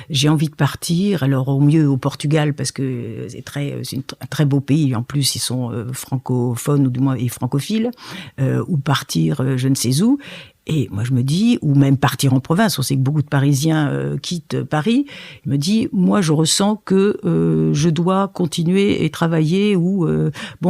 J'ai envie de partir. Alors au mieux au Portugal parce que c'est un très beau pays. En plus, ils sont francophones ou du moins francophiles. Ou partir je ne sais où. Et moi, je me dis, ou même partir en province, on sait que beaucoup de Parisiens quittent Paris, je me dis, moi, je ressens que je dois continuer et travailler ou,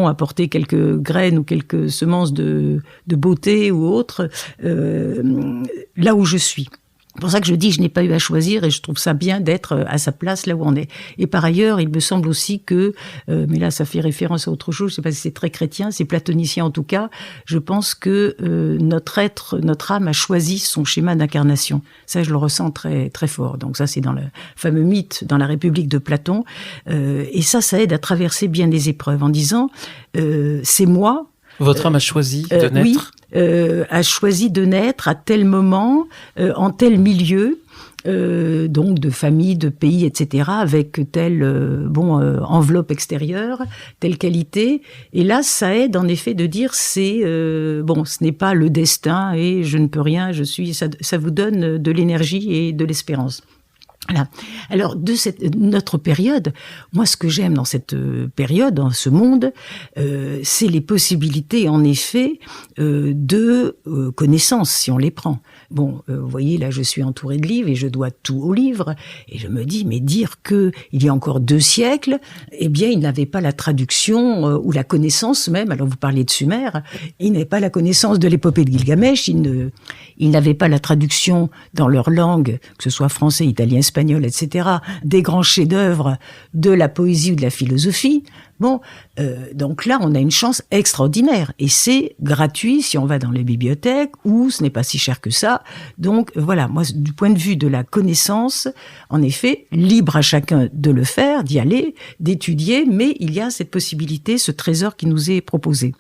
apporter quelques graines ou quelques semences de beauté ou autre, là où je suis. C'est pour ça que je dis, je n'ai pas eu à choisir et je trouve ça bien d'être à sa place là où on est. Et par ailleurs, il me semble aussi que, mais là ça fait référence à autre chose, je sais pas si c'est très chrétien, c'est platonicien en tout cas, je pense que notre âme a choisi son schéma d'incarnation. Ça, je le ressens très, très fort. Donc ça, c'est dans le fameux mythe, dans la République de Platon. Et ça aide à traverser bien des épreuves en disant, c'est moi. Votre âme a choisi de naître. Oui. A choisi de naître à tel moment, en tel milieu, donc de famille, de pays, etc., avec telle enveloppe extérieure, telle qualité. Et là, ça aide en effet de dire ce n'est pas le destin et je ne peux rien. Ça vous donne de l'énergie et de l'espérance. Voilà. Alors, notre période, moi, ce que j'aime dans cette période, dans ce monde, c'est les possibilités, en effet, de connaissances, si on les prend. Bon, vous voyez, là, je suis entourée de livres et je dois tout aux livres. Et je me dis, mais dire que il y a encore 2 siècles, eh bien, ils n'avaient pas la traduction ou la connaissance même. Alors, vous parliez de Sumer, ils n'avaient pas la connaissance de l'épopée de Gilgamesh. Ils n'avaient pas la traduction dans leur langue, que ce soit français, italien, espagnol, etc., des grands chefs-d'œuvre de la poésie ou de la philosophie. Donc là, on a une chance extraordinaire. Et c'est gratuit si on va dans les bibliothèques, ou ce n'est pas si cher que ça. Donc voilà, moi, du point de vue de la connaissance, en effet, libre à chacun de le faire, d'y aller, d'étudier, mais il y a cette possibilité, ce trésor qui nous est proposé.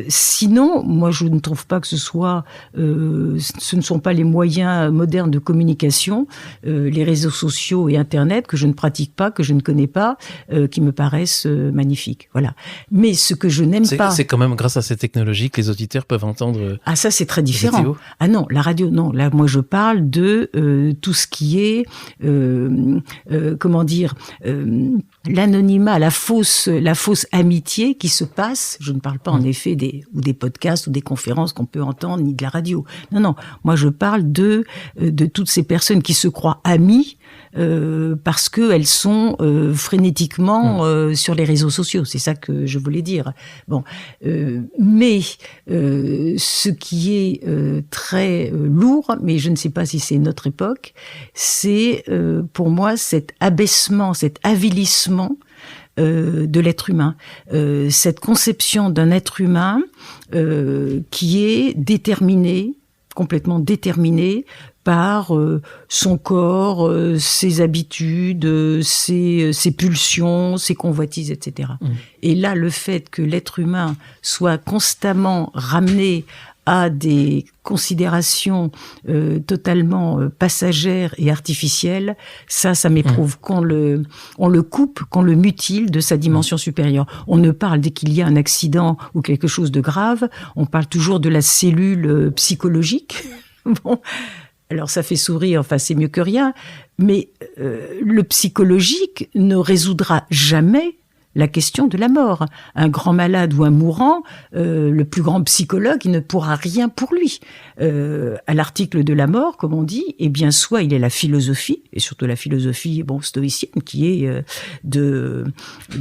Sinon, moi, je ne trouve pas que ce ne sont pas les moyens modernes de communication, les réseaux sociaux et Internet que je ne pratique pas, que je ne connais pas, qui me paraissent magnifiques. Voilà. Mais ce que je n'aime pas, c'est quand même grâce à ces technologies que les auditeurs peuvent entendre. Ah, ça, c'est très différent. ZTO. Ah non, la radio, non. Là, moi, je parle de tout ce qui est, l'anonymat, la fausse amitié qui se passe. Je ne parle pas en effet des podcasts ou des conférences qu'on peut entendre, ni de la radio. Non. Moi, je parle de toutes ces personnes qui se croient amies parce que elles sont frénétiquement sur les réseaux sociaux. C'est ça que je voulais dire. Bon, mais ce qui est très lourd, mais je ne sais pas si c'est notre époque, c'est pour moi cet abaissement, cet avilissement de l'être humain, cette conception d'un être humain qui est déterminé, complètement déterminé par son corps, ses habitudes, ses pulsions, ses convoitises, etc. Et là, le fait que l'être humain soit constamment ramené à des considérations totalement passagères et artificielles, ça m'éprouve. Qu'on on le coupe, qu'on le mutile de sa dimension supérieure. On ne parle, dès qu'il y a un accident ou quelque chose de grave, on parle toujours de la cellule psychologique. Bon, alors ça fait sourire, enfin c'est mieux que rien, mais le psychologique ne résoudra jamais la question de la mort. Un grand malade ou un mourant, le plus grand psychologue, il ne pourra rien pour lui. À l'article de la mort, comme on dit, eh bien, soit il est la philosophie, et surtout la philosophie stoïcienne, qui est de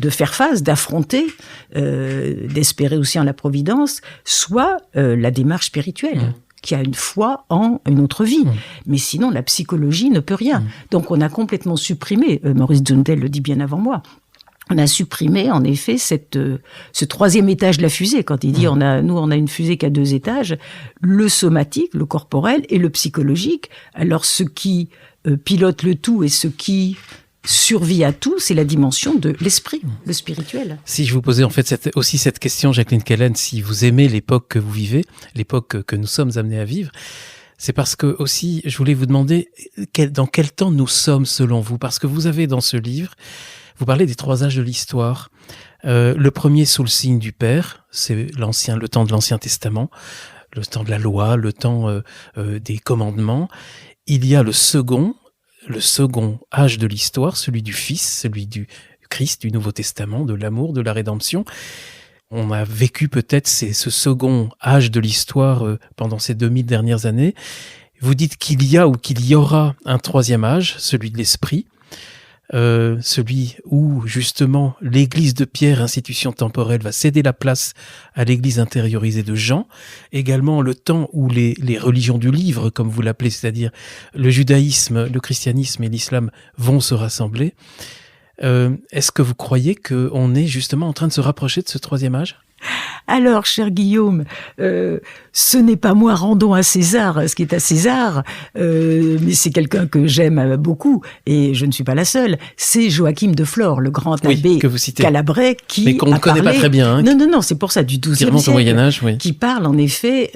faire face, d'affronter, d'espérer aussi en la providence, soit la démarche spirituelle. Qui a une foi en une autre vie. Mais sinon, la psychologie ne peut rien. Donc, on a complètement supprimé, Maurice Zundel le dit bien avant moi, on a supprimé, en effet, ce troisième étage de la fusée. Quand il dit, on a une fusée qui a 2 étages, le somatique, le corporel, et le psychologique. Alors, ce qui pilote le tout et ce qui survit à tout, c'est la dimension de l'esprit, le spirituel. Si je vous posais en fait cette question, Jacqueline Kellen, si vous aimez l'époque que vous vivez, l'époque que nous sommes amenés à vivre, c'est parce que aussi, je voulais vous demander dans quel temps nous sommes selon vous, parce que vous avez dans ce livre, vous parlez des 3 âges de l'histoire. Le premier sous le signe du Père, c'est le temps de l'Ancien Testament, le temps de la loi, le temps des commandements. Il y a le second âge de l'histoire, celui du Fils, celui du Christ, du Nouveau Testament, de l'amour, de la rédemption. On a vécu peut-être ce second âge de l'histoire pendant ces 2000 dernières années. Vous dites qu'il y a ou qu'il y aura un 3e âge, celui de l'esprit, celui où justement l'Église de Pierre, institution temporelle, va céder la place à l'Église intériorisée de Jean. Également le temps où les religions du livre, comme vous l'appelez, c'est-à-dire le judaïsme, le christianisme et l'islam vont se rassembler. Est-ce que vous croyez qu'on est justement en train de se rapprocher de ce 3e âge ? Alors, cher Guillaume, ce n'est pas moi, rendons à César ce qui est à César, mais c'est quelqu'un que j'aime beaucoup, et je ne suis pas la seule. C'est Joachim de Flore, le grand abbé calabrais, mais qu'on ne connaît pas très bien. Non, c'est pour ça, du XIIe siècle, au Moyen-Âge, oui. Qui parle en effet,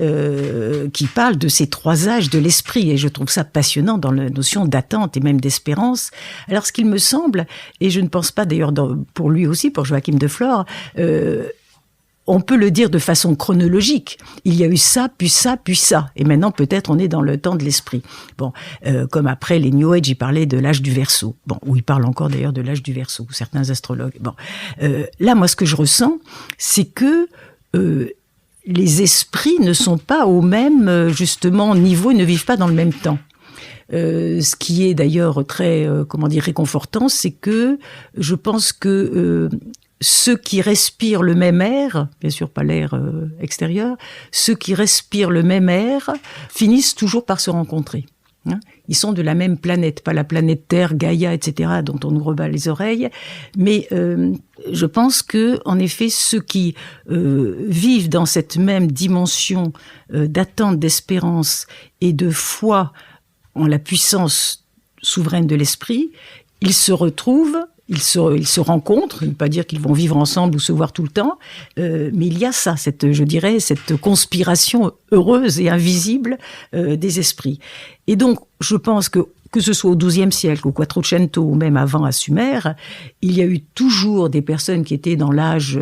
qui parle de ces 3 âges de l'esprit, et je trouve ça passionnant dans la notion d'attente et même d'espérance. Alors, ce qu'il me semble, et je ne pense pas d'ailleurs pour lui aussi, pour Joachim de Flore, on peut le dire de façon chronologique. Il y a eu ça, puis ça, puis ça. Et maintenant, peut-être, on est dans le temps de l'esprit. Bon, comme après, les New Age, ils parlaient de l'âge du Verseau. Bon, ou ils parlent encore d'ailleurs de l'âge du Verseau, certains astrologues. Bon, là, moi, ce que je ressens, c'est que les esprits ne sont pas au même, justement, niveau, ils ne vivent pas dans le même temps. Ce qui est d'ailleurs très, réconfortant, c'est que je pense que ceux qui respirent le même air, bien sûr pas l'air extérieur, ceux qui respirent le même air finissent toujours par se rencontrer. Ils sont de la même planète, pas la planète Terre, Gaïa, etc., dont on nous rebat les oreilles, mais je pense que, en effet, ceux qui vivent dans cette même dimension d'attente, d'espérance et de foi en la puissance souveraine de l'esprit, ils se retrouvent. Ils se rencontrent, ne pas dire qu'ils vont vivre ensemble ou se voir tout le temps, mais il y a ça, cette conspiration heureuse et invisible des esprits. Et donc, je pense que ce soit au XIIe siècle, au Quattrocento, ou même avant à Sumer, il y a eu toujours des personnes qui étaient dans l'âge,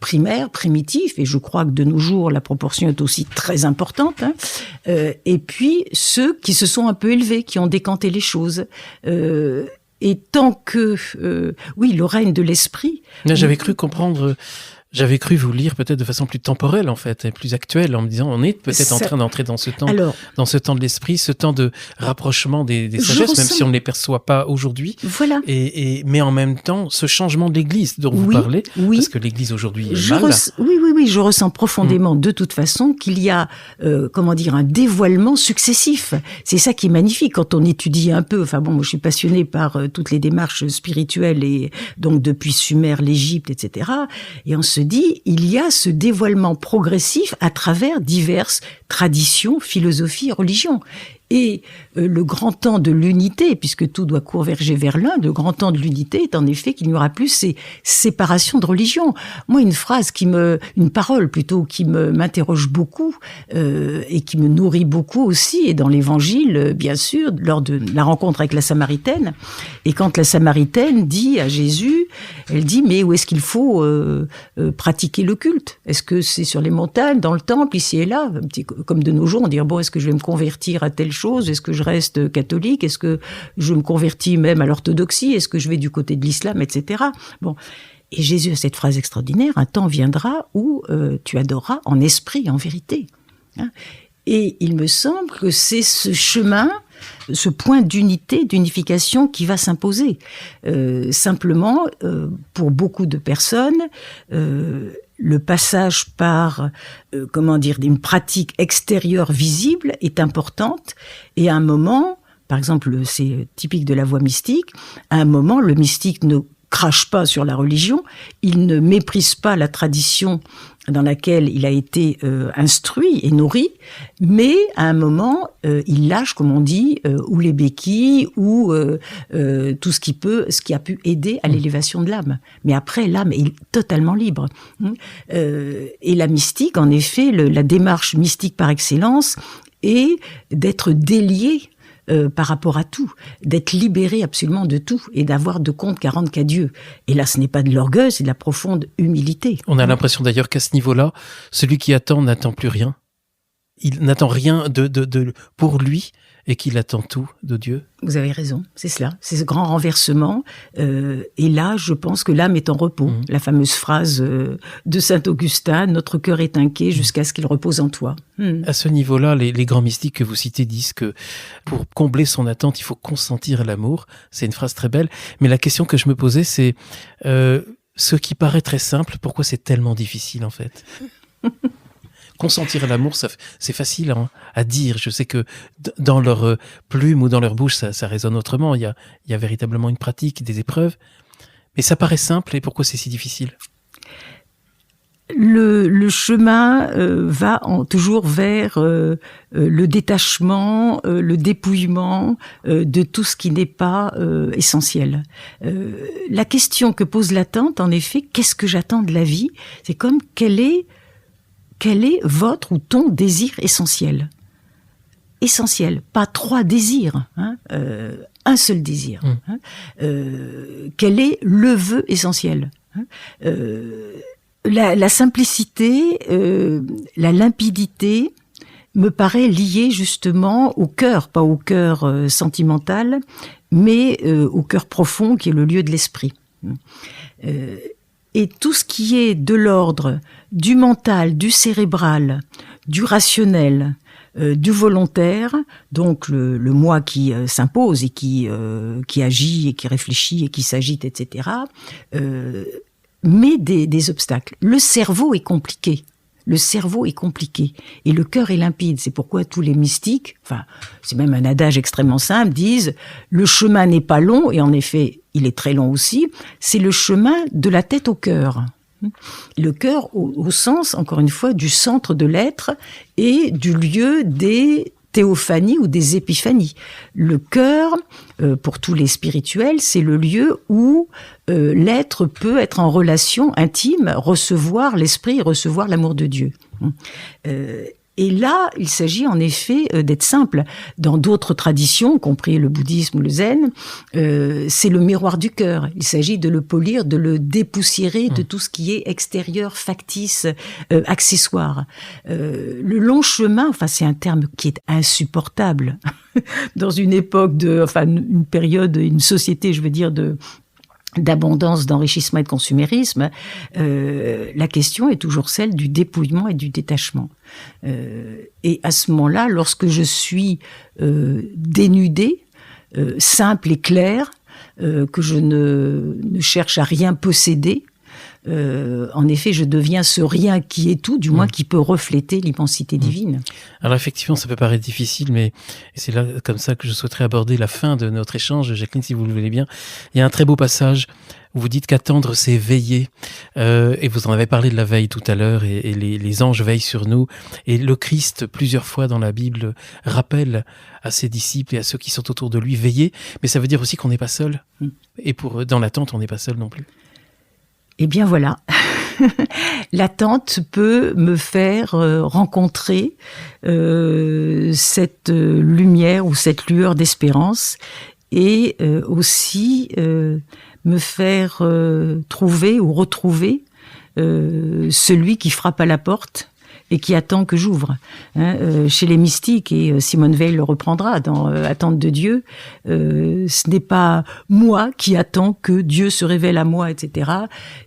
primaire, primitif, et je crois que de nos jours, la proportion est aussi très importante, et puis ceux qui se sont un peu élevés, qui ont décanté les choses. Et tant que, le règne de l'esprit... J'avais cru vous lire peut-être de façon plus temporelle, en fait, et plus actuelle, en me disant, on est peut-être en train d'entrer dans ce temps, dans ce temps de l'esprit, ce temps de rapprochement des sagesses, même si on ne les perçoit pas aujourd'hui. Voilà. Mais en même temps, ce changement de l'Église dont vous parlez, parce que l'Église aujourd'hui est mal. Oui, je ressens profondément, de toute façon, qu'il y a, un dévoilement successif. C'est ça qui est magnifique quand on étudie un peu. Moi, je suis passionnée par toutes les démarches spirituelles, et donc depuis Sumer, l'Égypte, etc. Et on se dit, il y a ce dévoilement progressif à travers diverses traditions, philosophies, religions. Et le grand temps de l'unité, puisque tout doit converger vers l'un, le grand temps de l'unité est en effet qu'il n'y aura plus ces séparations de religion. Moi, une parole plutôt qui m'interroge beaucoup et qui me nourrit beaucoup aussi, et dans l'Évangile, bien sûr, lors de la rencontre avec la Samaritaine. Et quand la Samaritaine dit à Jésus, elle dit, mais où est-ce qu'il faut pratiquer le culte? Est-ce que c'est sur les montagnes, dans le temple, ici et là? Comme de nos jours, on dit, bon, est-ce que je vais me convertir à telle chose? Est-ce que je reste catholique? Est-ce que je me convertis même à l'orthodoxie? Est-ce que je vais du côté de l'islam, etc. Bon. Et Jésus a cette phrase extraordinaire, un temps viendra où tu adoreras en esprit et en vérité. Hein? Et il me semble que c'est ce chemin, ce point d'unité, d'unification qui va s'imposer. Simplement, pour beaucoup de personnes, le passage par, une pratique extérieure visible est importante, et à un moment, par exemple, c'est typique de la voie mystique, à un moment, le mystique ne crache pas sur la religion, il ne méprise pas la tradition dans laquelle il a été instruit et nourri, mais à un moment, il lâche, comme on dit, ou les béquilles, ou tout ce qui a pu aider à l'élévation de l'âme. Mais après, l'âme est totalement libre. Et la mystique, en effet, la démarche mystique par excellence, est d'être délié par rapport à tout, d'être libéré absolument de tout et d'avoir de compte qu'à rendre qu'à Dieu. Et là, ce n'est pas de l'orgueil, c'est de la profonde humilité. On a l'impression d'ailleurs qu'à ce niveau-là, celui qui attend n'attend plus rien. Il n'attend rien pour lui et qu'il attend tout de Dieu. Vous avez raison, c'est cela, c'est ce grand renversement. Et là, je pense que l'âme est en repos. La fameuse phrase de saint Augustin, « Notre cœur est inquiet jusqu'à ce qu'il repose en toi ». À ce niveau-là, les grands mystiques que vous citez disent que pour combler son attente, il faut consentir à l'amour. C'est une phrase très belle. Mais la question que je me posais, c'est ce qui paraît très simple, pourquoi c'est tellement difficile en fait? Consentir à l'amour, c'est facile à dire. Je sais que dans leur plume ou dans leur bouche, ça résonne autrement. Il y a véritablement une pratique, des épreuves. Mais ça paraît simple, et pourquoi c'est si difficile? Le chemin va toujours vers le détachement, le dépouillement de tout ce qui n'est pas essentiel. La question que pose l'attente, en effet, qu'est-ce que j'attends de la vie? C'est comme quel est votre ou ton désir essentiel? Essentiel, pas 3 désirs, un seul désir. Quel est le vœu essentiel? La simplicité, la limpidité me paraît liée justement au cœur, pas au cœur sentimental, mais au cœur profond qui est le lieu de l'esprit. Et tout ce qui est de l'ordre du mental, du cérébral, du rationnel, du volontaire, donc le moi qui s'impose et qui agit et qui réfléchit et qui s'agite, etc., mais des obstacles. Le cerveau est compliqué. Et le cœur est limpide. C'est pourquoi tous les mystiques, c'est même un adage extrêmement simple, disent « le chemin n'est pas long », et en effet, il est très long aussi, c'est le chemin de la tête au cœur. Le cœur au sens, encore une fois, du centre de l'être et du lieu des théophanies ou des épiphanies. Le cœur, pour tous les spirituels, c'est le lieu où l'être peut être en relation intime, recevoir l'esprit, recevoir l'amour de Dieu. Et là, il s'agit en effet d'être simple. Dans d'autres traditions, y compris le bouddhisme ou le zen, c'est le miroir du cœur. Il s'agit de le polir, de le dépoussiérer de tout ce qui est extérieur, factice, accessoire. Le long chemin, c'est un terme qui est insupportable dans une époque une période, une société, je veux dire, d'abondance, d'enrichissement et de consumérisme, la question est toujours celle du dépouillement et du détachement. Et à ce moment-là, lorsque je suis dénudée, simple et claire, que je ne cherche à rien posséder, en effet, je deviens ce rien qui est tout, du moins qui peut refléter l'immensité divine. Alors effectivement, ça peut paraître difficile, mais c'est là comme ça que je souhaiterais aborder la fin de notre échange, Jacqueline, si vous le voulez bien. Il y a un très beau passage où vous dites qu'attendre, c'est veiller. Et vous en avez parlé de la veille tout à l'heure, et les anges veillent sur nous. Et le Christ, plusieurs fois dans la Bible, rappelle à ses disciples et à ceux qui sont autour de lui, veiller. Mais ça veut dire aussi qu'on n'est pas seul. Et dans l'attente, on n'est pas seul non plus. Eh bien voilà, l'attente peut me faire rencontrer cette lumière ou cette lueur d'espérance, et aussi me faire trouver ou retrouver celui qui frappe à la porte et qui attend que j'ouvre. Chez les mystiques, et Simone Weil le reprendra dans Attente de Dieu, ce n'est pas moi qui attends que Dieu se révèle à moi, etc.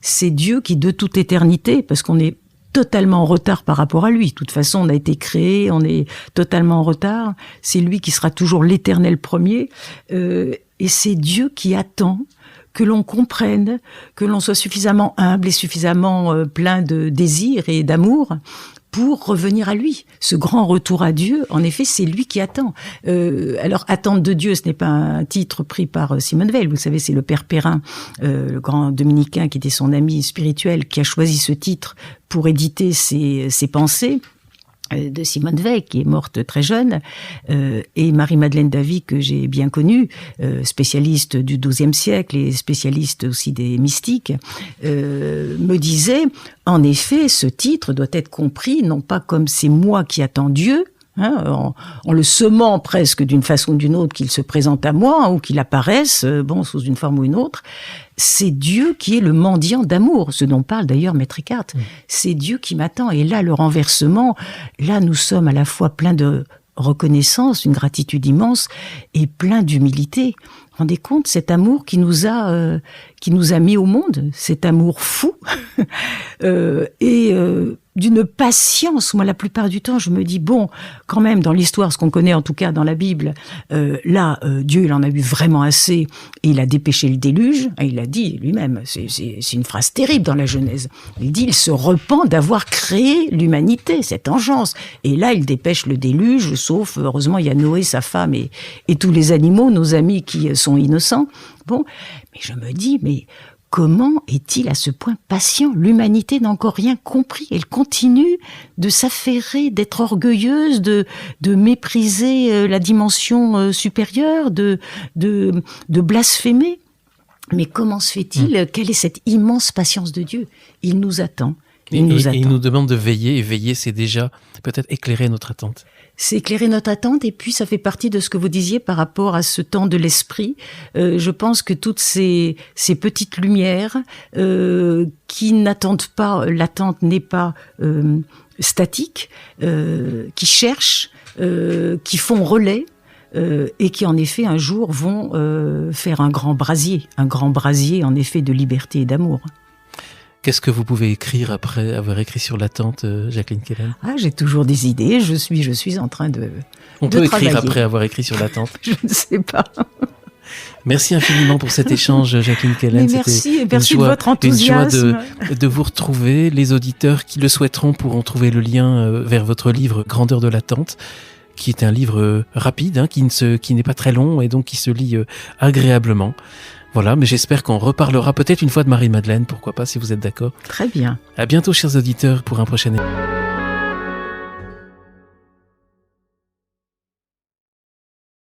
C'est Dieu qui, de toute éternité, parce qu'on est totalement en retard par rapport à lui. De toute façon, on a été créé, on est totalement en retard. C'est lui qui sera toujours l'éternel premier. Et c'est Dieu qui attend que l'on comprenne, que l'on soit suffisamment humble et suffisamment plein de désir et d'amour pour revenir à lui. Ce grand retour à Dieu, en effet, c'est lui qui attend. Alors, Attente de Dieu, ce n'est pas un titre pris par Simone Weil. Vous savez, c'est le père Perrin, le grand dominicain qui était son ami spirituel, qui a choisi ce titre pour éditer ses pensées de Simone Weil, qui est morte très jeune, et Marie-Madeleine Davy, que j'ai bien connue, spécialiste du XIIe siècle et spécialiste aussi des mystiques, me disait, en effet, ce titre doit être compris, non pas comme c'est moi qui attends Dieu, en le semant presque d'une façon ou d'une autre qu'il se présente à moi, ou qu'il apparaisse, sous une forme ou une autre. C'est Dieu qui est le mendiant d'amour, ce dont parle d'ailleurs Maître Eckhart. C'est Dieu qui m'attend. Et là, le renversement, là, nous sommes à la fois pleins de reconnaissance, une gratitude immense, et plein d'humilité. Vous vous rendez compte, cet amour qui nous a mis au monde, cet amour fou, et d'une patience. Moi, la plupart du temps, je me dis, bon, quand même, dans l'histoire, ce qu'on connaît en tout cas dans la Bible, Dieu, il en a eu vraiment assez, et il a dépêché le déluge. Il a dit lui-même, c'est une phrase terrible dans la Genèse. Il dit, il se repent d'avoir créé l'humanité, cette engeance. Et là, il dépêche le déluge, sauf, heureusement, il y a Noé, sa femme, et tous les animaux, nos amis qui sont innocents. Bon, mais je me dis, mais comment est-il à ce point patient? L'humanité n'a encore rien compris. Elle continue de s'affairer, d'être orgueilleuse, de mépriser la dimension supérieure, de blasphémer. Mais comment se fait-il? Quelle est cette immense patience de Dieu? Il nous attend. Il nous demande de veiller, et veiller, c'est déjà peut-être éclairer notre attente. C'est éclairer notre attente, et puis ça fait partie de ce que vous disiez par rapport à ce temps de l'esprit. Je pense que toutes ces petites lumières qui n'attendent pas, l'attente n'est pas statique, qui cherchent, qui font relais, et qui en effet un jour vont faire un grand brasier en effet de liberté et d'amour. Qu'est-ce que vous pouvez écrire après avoir écrit sur l'attente, Jacqueline Kellen? J'ai toujours des idées, je suis en train de On peut travailler. Écrire après avoir écrit sur l'attente? Je ne sais pas. Merci infiniment pour cet échange, Jacqueline Kellen. Mais merci de votre enthousiasme. Une joie de vous retrouver. Les auditeurs qui le souhaiteront pourront trouver le lien vers votre livre Grandeur de l'attente, qui est un livre rapide, qui n'est pas très long et donc qui se lit agréablement. Voilà, mais j'espère qu'on reparlera peut-être une fois de Marie-Madeleine, pourquoi pas, si vous êtes d'accord. Très bien. À bientôt, chers auditeurs, pour un prochain épisode.